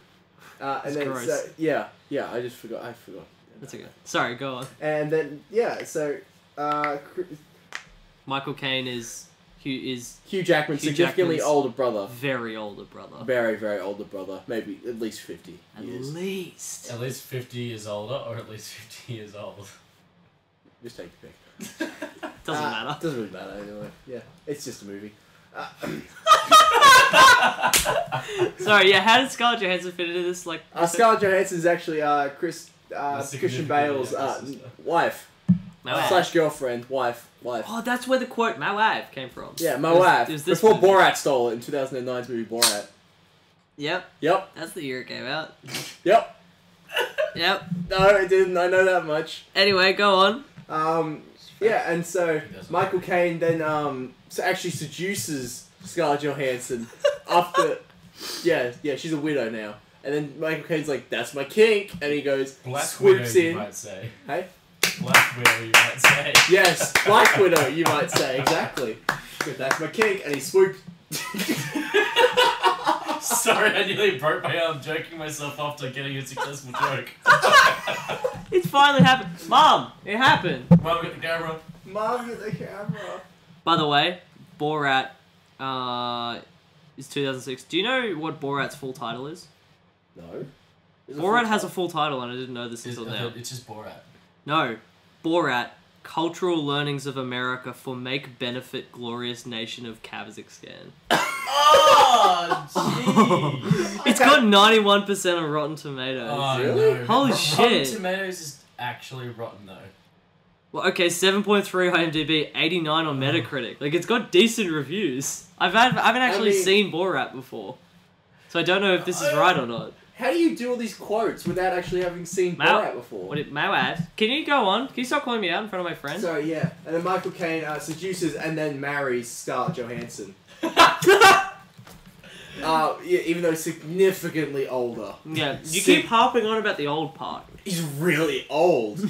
And It's then gross. so, yeah, I just forgot. That's okay. Sorry, go on. And then so Michael Caine is Hugh Jackman, Hugh significantly Jackman's older brother, very older brother. very very older brother, maybe at least 50 At years. least. At least 50 years older, or at least 50 years old. Just take the pick. Doesn't matter. Doesn't really matter anyway. Yeah, it's just a movie. Sorry, yeah. How did Scarlett Johansson fit into this? Like, Scarlett Johansson is actually Christian significantly Bale's younger sister. wife my wife. slash girlfriend, wife. Oh, that's where the quote "my wife" came from. Yeah, my It was- wife. it was this Before movie. Borat stole it in 2009's movie Borat. Yep, Yep. that's the year it came out. Yep. Yep. No, it didn't. I know that much. Anyway, go on. Yeah, and so Michael Caine then actually seduces Scarlett Johansson after. Yeah, she's a widow now. And then Michael Caine's like, "That's my kink," and he goes, Black Widow, swoops you in. might say. Hey. Black Widow, you might say. Yes, Black Widow, you might say, exactly. Good, that's my kink, and he swoops. Sorry, I nearly broke my arm joking myself after getting a successful joke. It's finally happened. Mom, it happened. Mom, get the camera. Mom, get the camera. By the way, Borat is 2006. Do you know what Borat's full title is? No. Borat has a full title, and I didn't know this until now. It's just Borat. No, Borat: Cultural Learnings of America for Make Benefit Glorious Nation of Kazakhstan. Oh, jeez. It's got 91% on Rotten Tomatoes. Oh, Really? no. Holy Rotten shit. Tomatoes is actually rotten, though. Well, okay, 7.3 IMDb, 89 on Metacritic. Like, it's got decent reviews. I haven't actually seen Borat before, so I don't know if this is right or not. How do you do all these quotes without actually having seen Borat before? My wife. Can you go on? Can you stop calling me out in front of my friends? So, yeah. And then Michael Caine seduces and then marries Scarlett Johansson. Even though significantly older. Yeah, you keep harping on about the old part. He's really old.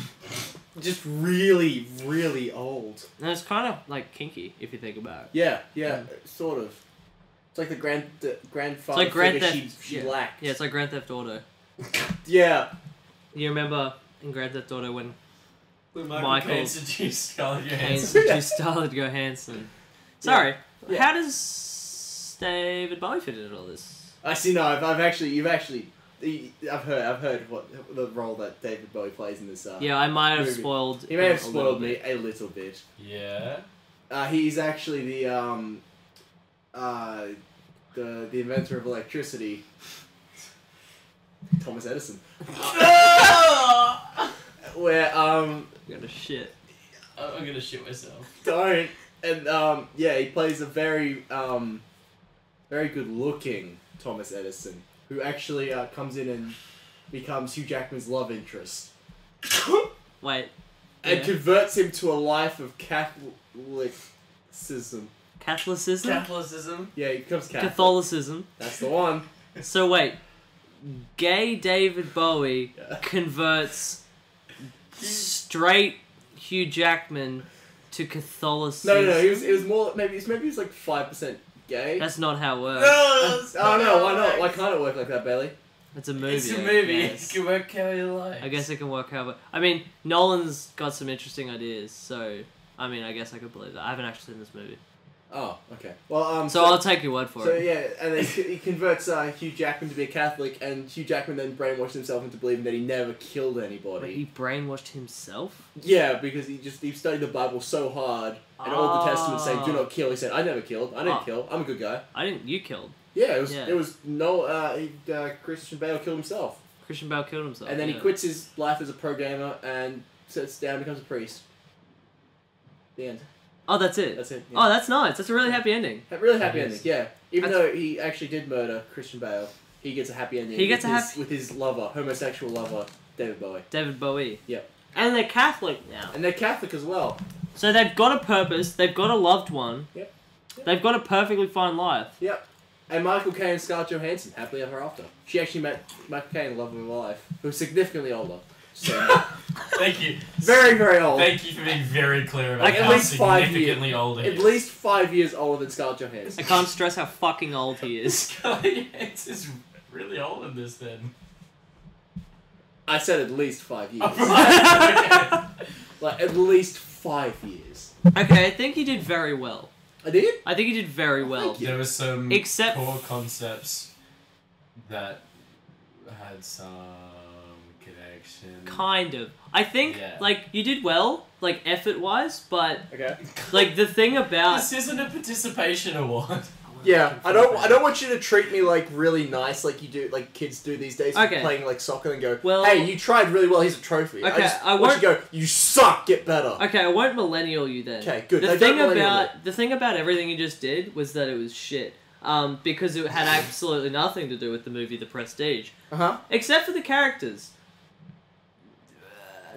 Just really, really old. And it's kind of, like, kinky, if you think about it. Yeah, sort of. It's like the grandfather It's like Grand figure Theft... she lacked. Yeah, it's like Grand Theft Auto. Yeah. You remember in Grand Theft Auto when Michael Caine seduced Scarlett Caine Johansson. seduced Scarlett Johansson? Sorry, Yeah. how does David Bowie fit into all this? I see. No, I've heard what the role that David Bowie plays in this. Yeah, I might have movie. spoiled. He may have a little spoiled me bit. a little bit. Yeah. He's actually the inventor of electricity, Thomas Edison. Where I'm gonna shit. I'm gonna shit myself. don't and he plays a very very good looking Thomas Edison who actually comes in and becomes Hugh Jackman's love interest Wait. and Yeah. converts him to a life of Catholicism. Catholicism? Catholicism. Yeah, he becomes Catholic. Catholicism. That's the one. So wait, gay David Bowie Yeah. converts straight Hugh Jackman to Catholicism. No, it was more maybe he was like 5% gay. That's not how it works. Oh no, why not? Why can't it work like that, Bailey? It's a movie. It's a I movie. guess. You can work how you like. I guess it can work however. I mean, Nolan's got some interesting ideas, so I mean, I guess I could believe that. I haven't actually seen this movie, Oh, okay. Well, so I'll take your word for So it. yeah, and then he converts Hugh Jackman to be a Catholic, and Hugh Jackman then brainwashed himself into believing that he never killed anybody. But he brainwashed himself. Yeah, because he studied the Bible so hard, and all the testaments saying "do not kill." He said, "I never killed. I didn't kill. I'm a good guy." You killed. Yeah, it was. Yeah. It was Christian Bale killed himself, Christian Bale killed himself. and then he yeah. quits his life as a pro gamer and sits down, and becomes a priest. The end. Oh, that's it. That's it. Oh, that's nice. That's a really happy ending. Really happy It ending. is. Yeah, even That's- though he actually did murder Christian Bale, he gets a happy ending. He gets with his lover, homosexual lover, David Bowie. David Bowie. Yep. And they're Catholic now. And they're Catholic as well. So they've got a purpose, they've got a loved one. Yep. They've got a perfectly fine life. Yep. And Michael Caine and Scarlett Johansson, happily ever after. She actually met Michael Caine, the love of her life, who's significantly older. So, Thank you. very, very old. Thank you for being very clear about Like, at how least 5 significantly years. older he At is. least 5 years older than Scarlett Johansson. I can't stress how fucking old he is. Scarlett is really old in this then. I said at least 5 years. Okay. Like, at least 5 years. Okay, I think he did very well. I did? I think he did very well. Thank you. There were some Except- core concepts that had some connection. Kind of. I think, Yeah. like, you did well, like, effort-wise, but, Okay. like, the thing about... This isn't a participation award. Yeah, I don't want you to treat me like really nice like you do, like kids do these days, Okay. playing like soccer and go, Well- hey, you tried really well, here's a trophy. Okay, I want you won't- to go, you suck, get better. Okay, I won't millennial you then. Okay, good. The No, thing don't millennial about the thing about everything you just did was that it was shit. Because it had absolutely nothing to do with the movie The Prestige, Uh-huh. except for the characters,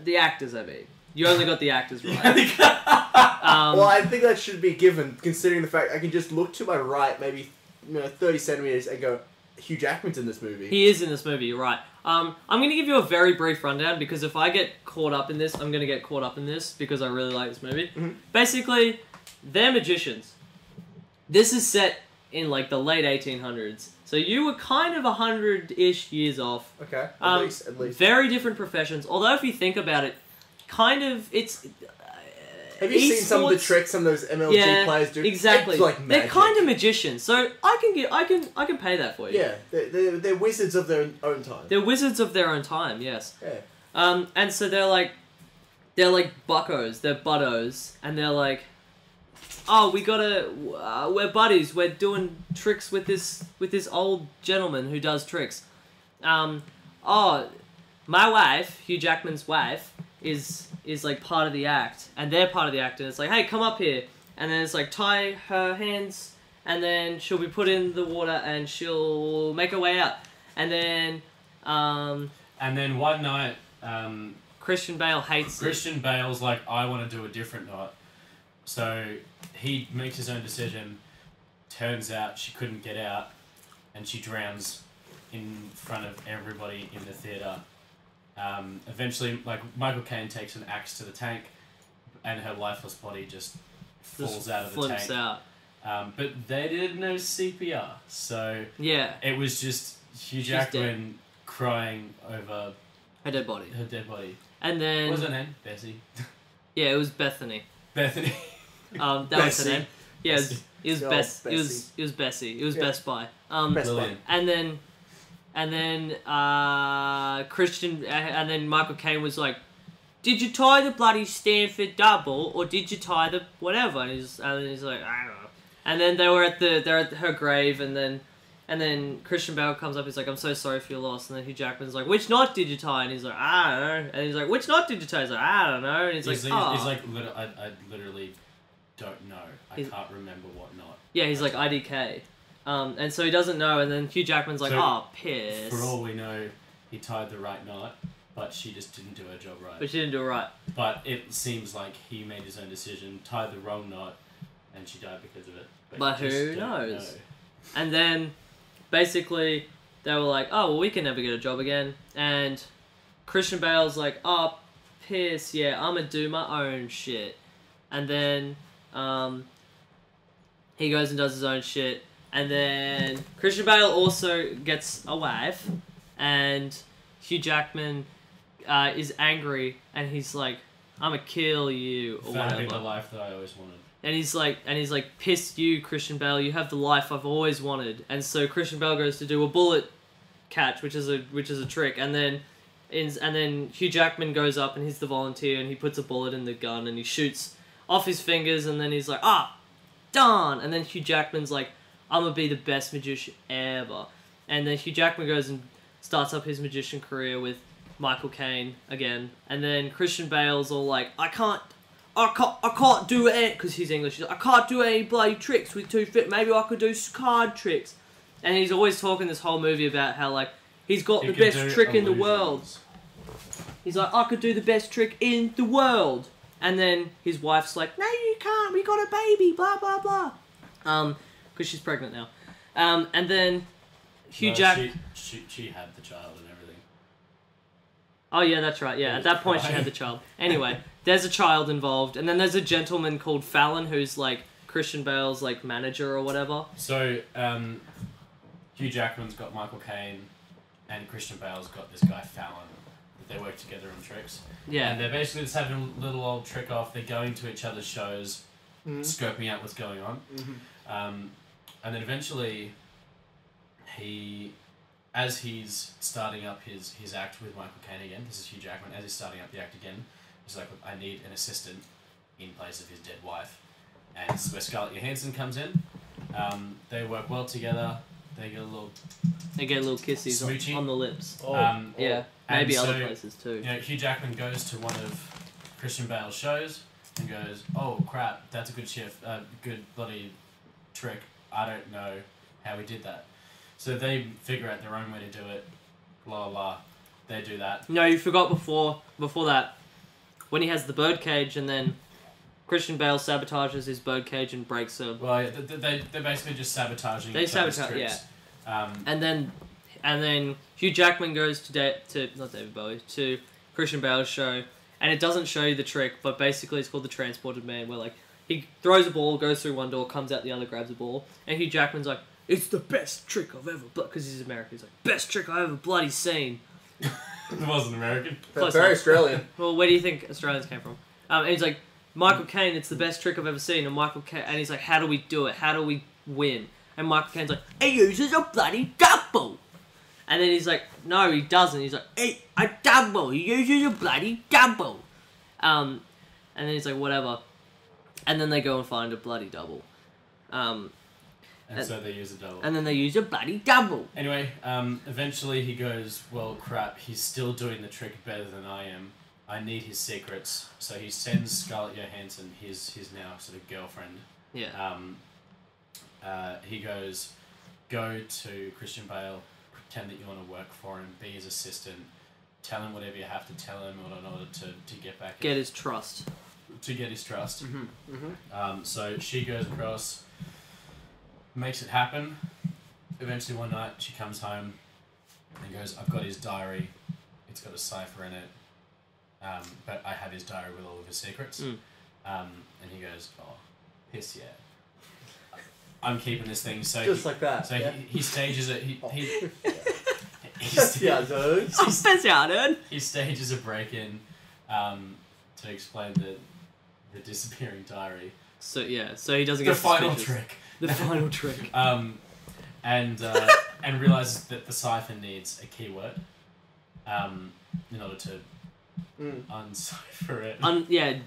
the actors. I mean, you only got the actors right. Well, I think that should be given, considering the fact I can just look to my right, maybe 30 centimeters, and go, Hugh Jackman's in this movie. He is in this movie. You're right. I'm going to give you a very brief rundown because if I get caught up in this, I'm going to get caught up in this because I really like this movie. Mhm. Basically, they're magicians. This is set in like the late 1800s, so you were kind of 100-ish years off. Okay, Um, at least. Very different professions. Although if you think about it, kind of it's. Have you seen some of the esports- tricks some of those MLG players do? Exactly. It's like They're magic. kind of magicians, so I can pay that for you. Yeah, they're wizards of their own time. They're wizards of their own time. Yes. Yeah. And so they're like buckos, they're buttos, and they're like, oh, we're buddies, we're doing tricks with this old gentleman who does tricks. Oh, my wife, Hugh Jackman's wife, is like part of the act, and they're part of the act, and it's like, hey, come up here, and then it's like, tie her hands, and then she'll be put in the water, and she'll make her way out, and then, And then one night, Christian Bale hates it. Christian Bale's like, I want to do a different night. So he makes his own decision. Turns out she couldn't get out, and she drowns in front of everybody in the theatre. Eventually, like, Michael Caine takes an axe to the tank, and her lifeless body just falls out of the flips tank. out. But they didn't know CPR, so Yeah, it was just Hugh She's Jackman crying over her dead body. her dead body. And then What was her name? Bessie. yeah, it was Bethany. Bethany. That was Bessie. her name. Yeah, it was Oh, Bess. Bessie. It was Bessie. It was Yeah. Best Buy. Best Brilliant. And then Christian and then Michael Caine was like, "Did you tie the bloody Stanford double or did you tie the whatever?" And he's like, "I don't know." And then they're at her grave, and then Christian Bale comes up. He's like, "I'm so sorry for your loss." And then Hugh Jackman's like, "Which knot did you tie?" And he's like, "I don't know." And he's like, "Which knot did you tie?" He's like, "I don't know." And he's like, "Oh." I literally don't know. I can't remember what knot. Yeah, he's like IDK. And so he doesn't know, and then Hugh Jackman's like, So, oh, piss. For all we know, he tied the right knot, but she just didn't do her job right. But she didn't do it right. But it seems like he made his own decision, tied the wrong knot, and she died because of it. But you just who don't knows? know. And then, basically, they were like, oh, well, we can never get a job again. And Christian Bale's like, oh, piss, yeah, I'm gonna do my own shit. And then, he goes and does his own shit. And then Christian Bale also gets a wife, and Hugh Jackman is angry, and he's like, "I'm gonna kill you," or For having whatever. the life that I always wanted. And he's like, "Piss you, Christian Bale! You have the life I've always wanted." And so Christian Bale goes to do a bullet catch, which is a trick, and then Hugh Jackman goes up, and he's the volunteer, and he puts a bullet in the gun, and he shoots off his fingers, and then he's like, done! And then Hugh Jackman's like, I'm gonna be the best magician ever. And then Hugh Jackman goes and starts up his magician career with Michael Caine again. And then Christian Bale's all like, I can't do it, because he's English. He's like, I can't do any bloody tricks with 2 feet. Maybe I could do card tricks. And he's always talking this whole movie about how, like, he's got He the can best do trick in the illusions. world. He's like, I could do the best trick in the world. And then his wife's like, no, you can't. We got a baby. Blah blah blah. Because she's pregnant now. And then Hugh No, Jackman. She had the child and everything. Oh yeah, that's right. Yeah, at that point she had the child. Anyway, there's a child involved, and then there's a gentleman called Fallon who's like Christian Bale's like manager or whatever. So Hugh Jackman's got Michael Caine, and Christian Bale's got this guy Fallon. They work together on tricks. Yeah. And they're basically just having a little old trick off. They're going to each other's shows, scoping out what's going on. And then eventually, as he's starting up his act with Michael Caine again, this is Hugh Jackman, as he's starting up the act again, he's like, I need an assistant in place of his dead wife. And this is where Scarlett Johansson comes in. They work well together. They get a little kisses on the lips. Yeah, maybe other places too. Hugh Jackman goes to one of Christian Bale's shows and goes, "Oh crap, that's a good good bloody trick. I don't know how we did that." So they figure out their own way to do it. Blah blah. They do that. No, you forgot before that, when he has the birdcage and then Christian Bale sabotages his birdcage and breaks it. Well, yeah, they're basically just sabotaging. They sabotage, yeah. And then Hugh Jackman goes to not David Bowie, to Christian Bale's show, and it doesn't show you the trick, but basically it's called the Transported Man, where like he throws a ball, goes through one door, comes out the other, grabs a ball, and Hugh Jackman's like, "It's the best trick I've ever," because he's American. He's like, "Best trick I've ever bloody seen." It wasn't American. Very Australian. Well, where do you think Australians came from? And he's like, Michael Caine, it's the best trick I've ever seen. And he's like, how do we do it? How do we win? And Michael Caine's like, he uses a bloody double. And then he's like, no, he doesn't. He's like, a double. He uses a bloody double. And then he's like, whatever. And then they go and find a bloody double. And so they use a double. And then they use a bloody double. Anyway, eventually he goes, well, crap, he's still doing the trick better than I am. I need his secrets. So he sends Scarlett Johansson, his now sort of girlfriend. Yeah. He goes, go to Christian Bale, pretend that you want to work for him, be his assistant, tell him whatever you have to tell him in order to get back... Get his trust. To get his trust. So she goes across, makes it happen. Eventually one night she comes home and goes, I've got his diary. It's got a cipher in it. But I have his diary with all of his secrets. And he goes, oh, piss yeah. I'm keeping this thing. So just like that. So he stages it. He stages a break-in to explain the disappearing diary. So he doesn't get the final suspicious. trick. The final trick. And realizes that the cipher needs a keyword in order to uncipher it.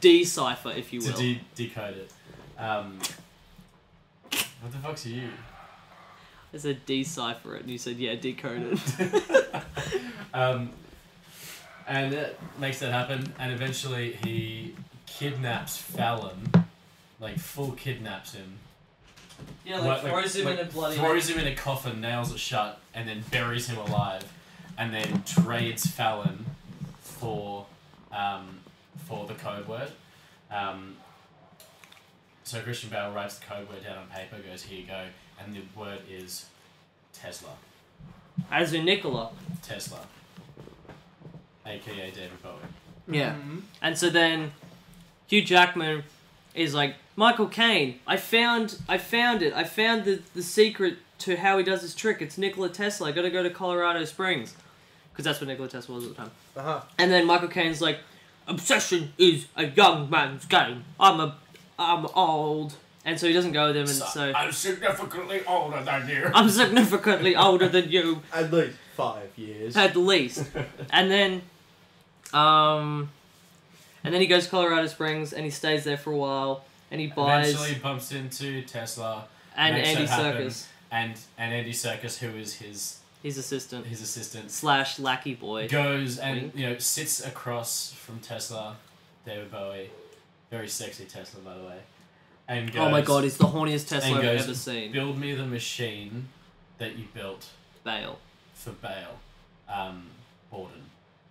Decipher, if you will. To decode it. What the fuck's you? I said decipher it, and you said, yeah, decode it. And it makes that happen, and eventually he kidnaps Fallon, like full kidnaps him. Yeah, throws him in a bloody... Throws him in a coffin, nails it shut, and then buries him alive, and then trades Fallon for the code word. So Christian Bale writes the code word down on paper, goes, here you go, and the word is Tesla. As in Nikola. Tesla. A.k.a. David Bowie. Yeah. And so then Hugh Jackman is like, Michael Caine, I found it. I found the secret to how he does his trick. It's Nikola Tesla. I gotta go to Colorado Springs. Because that's what Nikola Tesla was at the time. And then Michael Caine's like, obsession is a young man's game. I'm old. And so he doesn't go with him, and so... I'm significantly older than you. I'm significantly older than you. At least 5 years. At least. And then he goes to Colorado Springs, and he stays there for a while, and he buys... Eventually bumps into Tesla. And Andy Serkis. And Andy Serkis, who is his assistant. His assistant. / lackey boy. Goes and, sits across from Tesla, David Bowie. Very sexy Tesla, by the way. And goes, oh my god, it's the horniest Tesla I've ever seen. Build me the machine that you built. Bale. For Bale. Borden.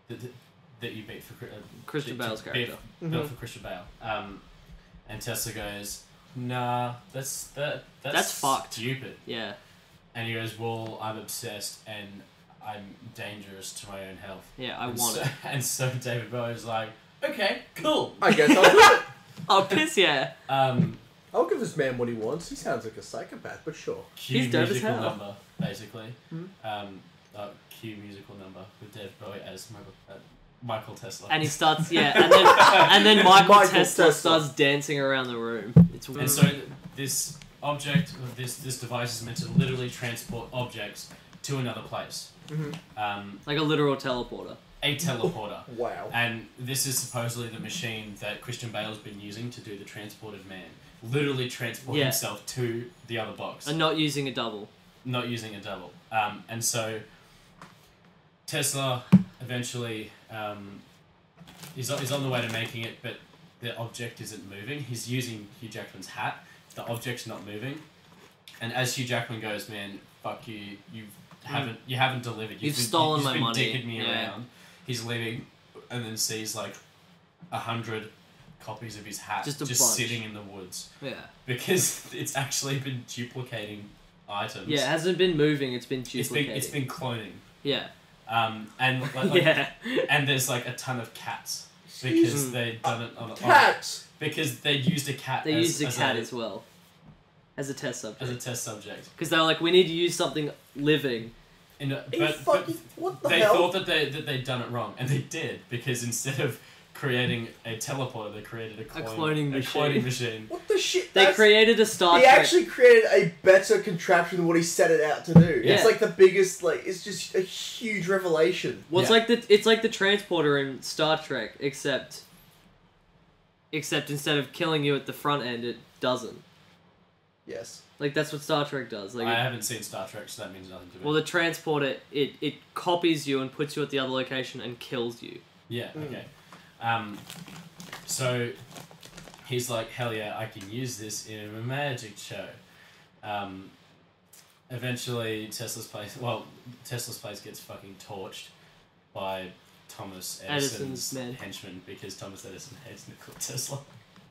That you beat for... Christian Bale's character. Built for Christian Bale. And Tesla goes, nah, that's fucked. Stupid. Yeah. And he goes, well, I'm obsessed and I'm dangerous to my own health. Yeah, I And want so, it. And so David Bowie's like, okay, cool. I guess I'll do it. Oh, piss yeah. I'll give this man what he wants. He sounds like a psychopath, but sure. Cue He's dope as musical hell. number, basically. Hmm? Cue musical number with David Bowie as Michael Tesla. And he starts, and then Michael Tesla starts dancing around the room. It's weird. And so this object, this device is meant to literally transport objects to another place. Mm-hmm. Like a literal teleporter. A teleporter. Wow. And this is supposedly the machine that Christian Bale's been using to do the transported man. Literally transport himself to the other box. And not using a double. Not using a double. And so Tesla eventually is on the way to making it, but the object isn't moving. He's using Hugh Jackman's hat. The object's not moving. And as Hugh Jackman goes, man, fuck you, you haven't delivered. You've stolen my money. You've been dicking me around. He's leaving, and then sees like 100 copies of his hat just bunch. Sitting in the woods. Yeah. Because it's actually been duplicating items. Yeah, it hasn't been moving, it's been duplicating. It's been cloning. Yeah. And and there's like a ton of cats because they've done it on cats. Because they used a cat. They used a cat as well, as a test subject. As a test subject. Because they were like, we need to use something living. But what the they hell? thought that they'd done it wrong, and they did because instead of creating a teleporter, they created a cloning machine. What the shit? They created a Star He Trek. actually created a better contraption than what he set it out to do. Yeah. It's like the biggest, it's just a huge revelation. Well, it's like the transporter in Star Trek, except instead of killing you at the front end, it doesn't. Yes. Like, that's what Star Trek does. Like, I haven't seen Star Trek, so that means nothing to me. well, the transporter, it copies you and puts you at the other location and kills you. Yeah, okay. So he's like, hell yeah, I can use this in a magic show. Eventually, Tesla's place gets fucking torched by Thomas Edison's henchman because Thomas Edison hates Nikola Tesla.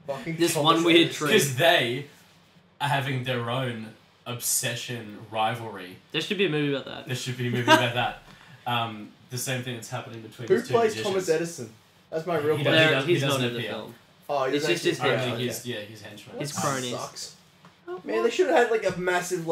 Fucking This Thomas one weird Edison. trick. Because they are having their own obsession rivalry. There should be a movie about that. There should be a movie about that. The same thing that's happening between Who these two plays musicians. Thomas Edison? That's my real He question. doesn't- He's doesn't not in the appear. film. Oh, It's just his okay. henchman. His henchman. His That cronies. sucks. Man, they should have had a massive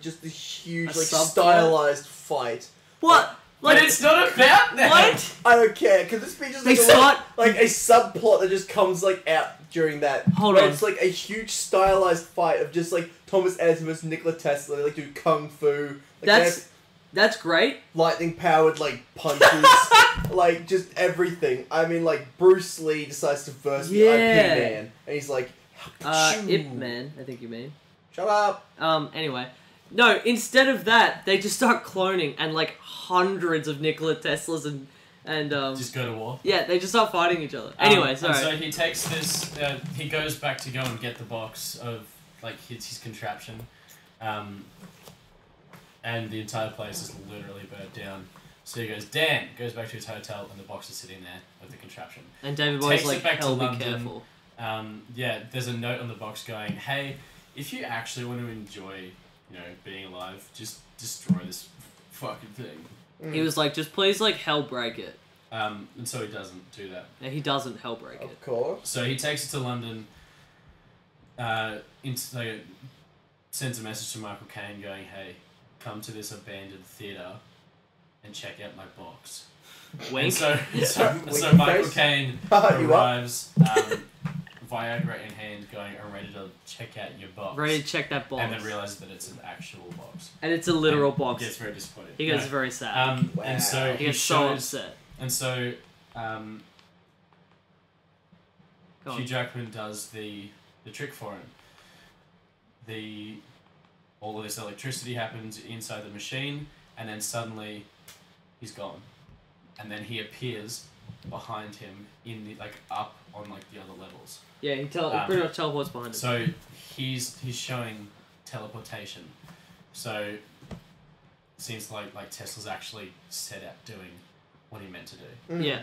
just this huge A subplot? stylized fight. What? But it's not about that! What? I don't care, because this be just They a start- a subplot that just comes out during that. Hold where on. It's like a huge stylized fight of just Thomas Edison versus Nikola Tesla. They do kung fu. That's great. Lightning powered punches. Just everything. I mean, Bruce Lee decides to verse the IP Man, and he's like, Ip Man, I think you mean. shut up. Anyway. No, instead of that, they just start cloning and hundreds of Nikola Teslas and Just go to war. yeah, they just start fighting each other. Anyway, sorry. And so he takes this, he goes back to go and get the box of, his contraption, and the entire place is literally burnt down. So he goes back to his hotel, and the box is sitting there with the contraption. And David Bowie's Takes it back to hell, be London. careful. There's a note on the box going, hey, if you actually want to enjoy, being alive, just destroy this fucking thing. He was like, just please, hell break it. And so he doesn't do that. And he doesn't hell break it. Of course. So he takes it to London, sends a message to Michael Caine going, hey, come to this abandoned theatre and check out my box. Wink. And so Wink Michael face. Caine You arrives, Viagra in hand, going, I'm ready to check out your box. Ready to check that box. And then realizes that it's an actual box. And it's a literal And box. He gets very disappointed. He gets No. very sad. Wow. And so he he gets so shows, upset. and so Go on. Hugh Jackman does the trick for him. All of this electricity happens inside the machine, and then suddenly he's gone, and then he appears behind him in the up on the other levels. Yeah, he pretty much teleports behind him. So he's showing teleportation. So it seems like Tesla's actually set out doing what he meant to do. Yeah.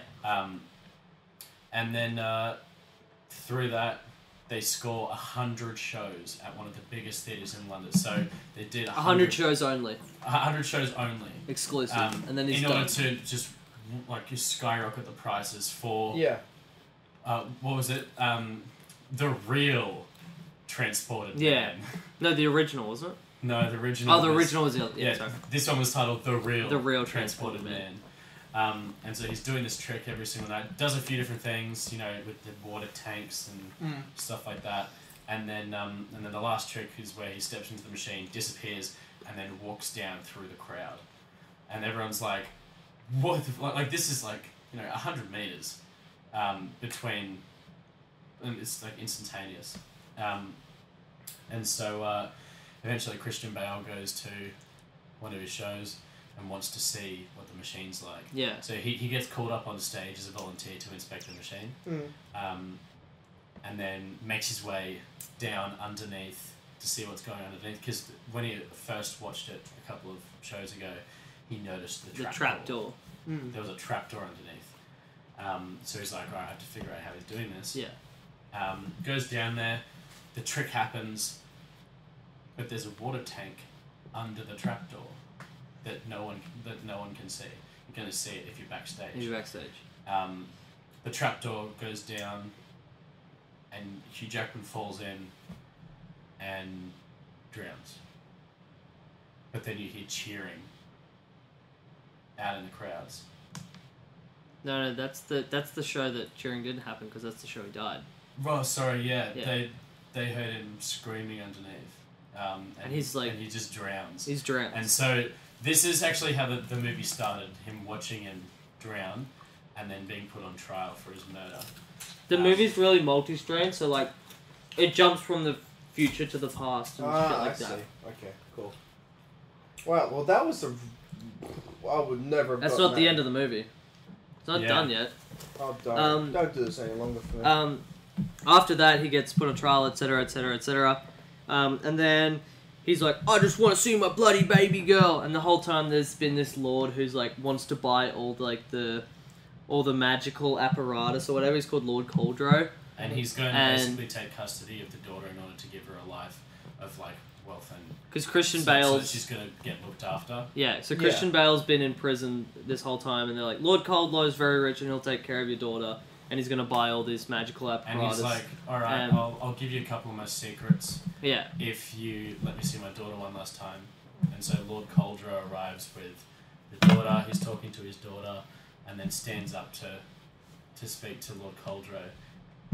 And then through that, they score 100 shows at one of the biggest theatres in London. So they did 100 shows only. 100 shows only. Exclusive. And then he's in done. order to just like you skyrocket the prices for what was it? The real Transported Man. No, the original, wasn't it? No, the original. Oh, the original was the sorry. This one was titled The Real Transported Man. And so he's doing this trick every single night. Does a few different things, you know, with the water tanks and stuff like that. And then the last trick is where he steps into the machine, disappears, and then walks down through the crowd. And everyone's like, "What? Like this is like 100 meters between." And it's like instantaneous. And so eventually Christian Bale goes to one of his shows and wants to see what the machine's like. Yeah. So he gets called up on stage as a volunteer to inspect the machine. And then makes his way down underneath to see what's going on underneath. Because when he first watched it a couple of shows ago, he noticed the trap door. There was a trap door underneath. So he's like, alright, I have to figure out how he's doing this. Yeah. Goes down there, the trick happens, but there's a water tank under the trapdoor that no one can see. You're going to see it if you're backstage. The trapdoor goes down, and Hugh Jackman falls in and drowns. But then you hear cheering out in the crowds. No, that's the show that cheering didn't happen because that's the show he died. Oh, sorry, yeah. They heard him screaming underneath. And he's like... And he just drowns. He's drowned. And so this is actually how the movie started, him watching him drown and then being put on trial for his murder. The movie's really multi-strain, so like it jumps from the future to the past and shit like that. Okay, cool. Wow, well that was I would never have That's not the end of the movie. It's not done yet. Oh, don't do this any longer for me. After that, he gets put on trial, etc., etc., etc. And then he's like, I just want to see my bloody baby girl. And the whole time there's been this lord who's like wants to buy all the magical apparatus or whatever. He's called Lord Cauldron. And he's going to basically take custody of the daughter in order to give her a life of like wealth and... Because Christian Bale... So she's going to get looked after. Yeah, so Christian Bale's been in prison this whole time and they're like, Lord Cauldron's very rich and he'll take care of your daughter. And he's going to buy all this magical apparatus. And he's like, alright, I'll give you a couple of my secrets. Yeah. If you let me see my daughter one last time. And so Lord Cauldron arrives with the daughter, he's talking to his daughter, and then stands up to speak to Lord Cauldron.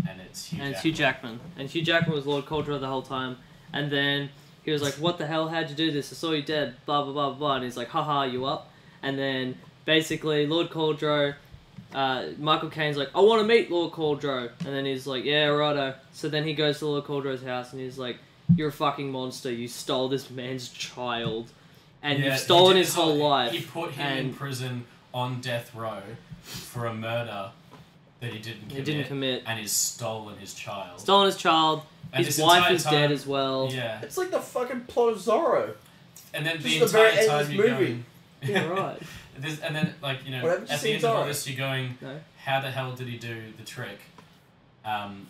And it's Hugh Jackman. And Hugh Jackman was Lord Cauldron the whole time. And then he was like, what the hell, how'd you do this? I saw you dead, blah, blah, blah, blah. And he's like, haha, you up? And then basically Lord Cauldron... Michael Caine's like, I want to meet Lord Cauldron. And then he's like, yeah, righto. So then he goes to Lord Cauldron's house and he's like, you're a fucking monster. You stole this man's child. And you've stolen his whole life. He put him in prison on death row for a murder that he didn't commit. And he's stolen his child. And his wife is dead as well. Yeah. It's like the fucking plot of Zorro. And then just the entire time you're going... Yeah, right. And then, like, you know, at the end of all this, you're going, how the hell did he do the trick? And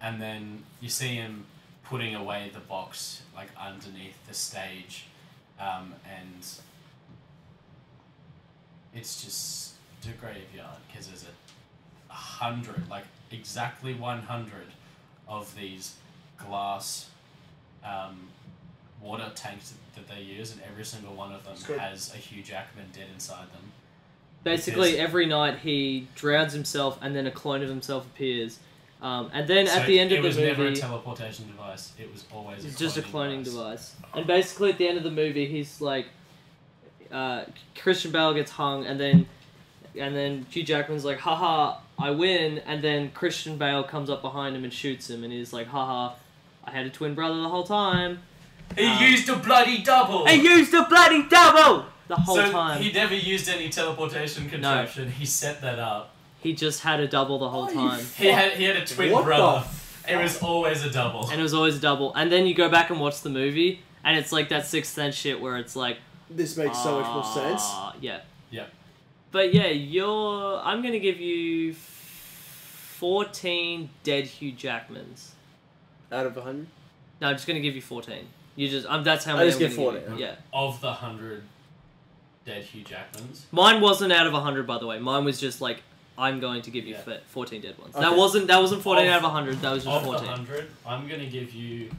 then you see him putting away the box, like, underneath the stage. And it's just a graveyard, because there's 100, like, exactly 100 of these glass water tanks that they use, and every single one of them has a Hugh Jackman dead inside them. Basically, every night he drowns himself, and then a clone of himself appears. And then at the end of the movie... it was never a teleportation device. It was always just a cloning device. And basically, at the end of the movie, he's like... Christian Bale gets hung, and then Hugh Jackman's like, haha, I win. And then Christian Bale comes up behind him and shoots him, and he's like, haha, I had a twin brother the whole time. He used a bloody double! The whole time. He never used any teleportation contraption. No. He set that up. He just had a double the whole time. He had a twin brother. It was always a double. And then you go back and watch the movie, and it's like that Sixth Sense shit where it's like... This makes so much more sense. Yeah. Yeah. But yeah, I'm going to give you 14 dead Hugh Jackmans. out of 100. No, I'm just gonna give you 14. You just that's how I many just I'm get gonna 14, give you. Yeah. Of the 100 dead Hugh Jackmans. Mine wasn't out of 100, by the way. Mine was just like, I'm going to give you Yeah. 14 dead ones. Okay. That wasn't 14 Of- out of 100. That was just Of 14. the 100, I'm gonna give you.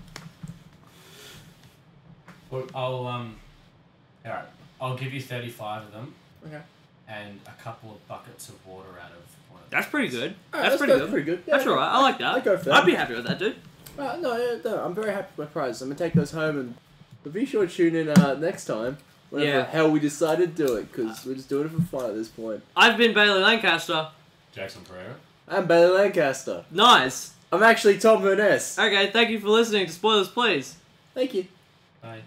Well, alright, I'll give you 35 of them. Okay. And a couple of buckets of water out of one of That's pretty good. Alright, That's pretty good. Pretty good. That's alright. I like that. I'd go for that. I'd be happy with that, dude. No, I'm very happy with my prizes. I'm gonna take those home and be sure to tune in next time. Whenever Yeah. the hell we decide to do it, because we're just doing it for fun at this point. I've been Bailey Lancaster. Jackson Pereira. I'm Bailey Lancaster. Nice. I'm actually Tom Verness. Okay, thank you for listening to Spoilers Please. Thank you. Bye.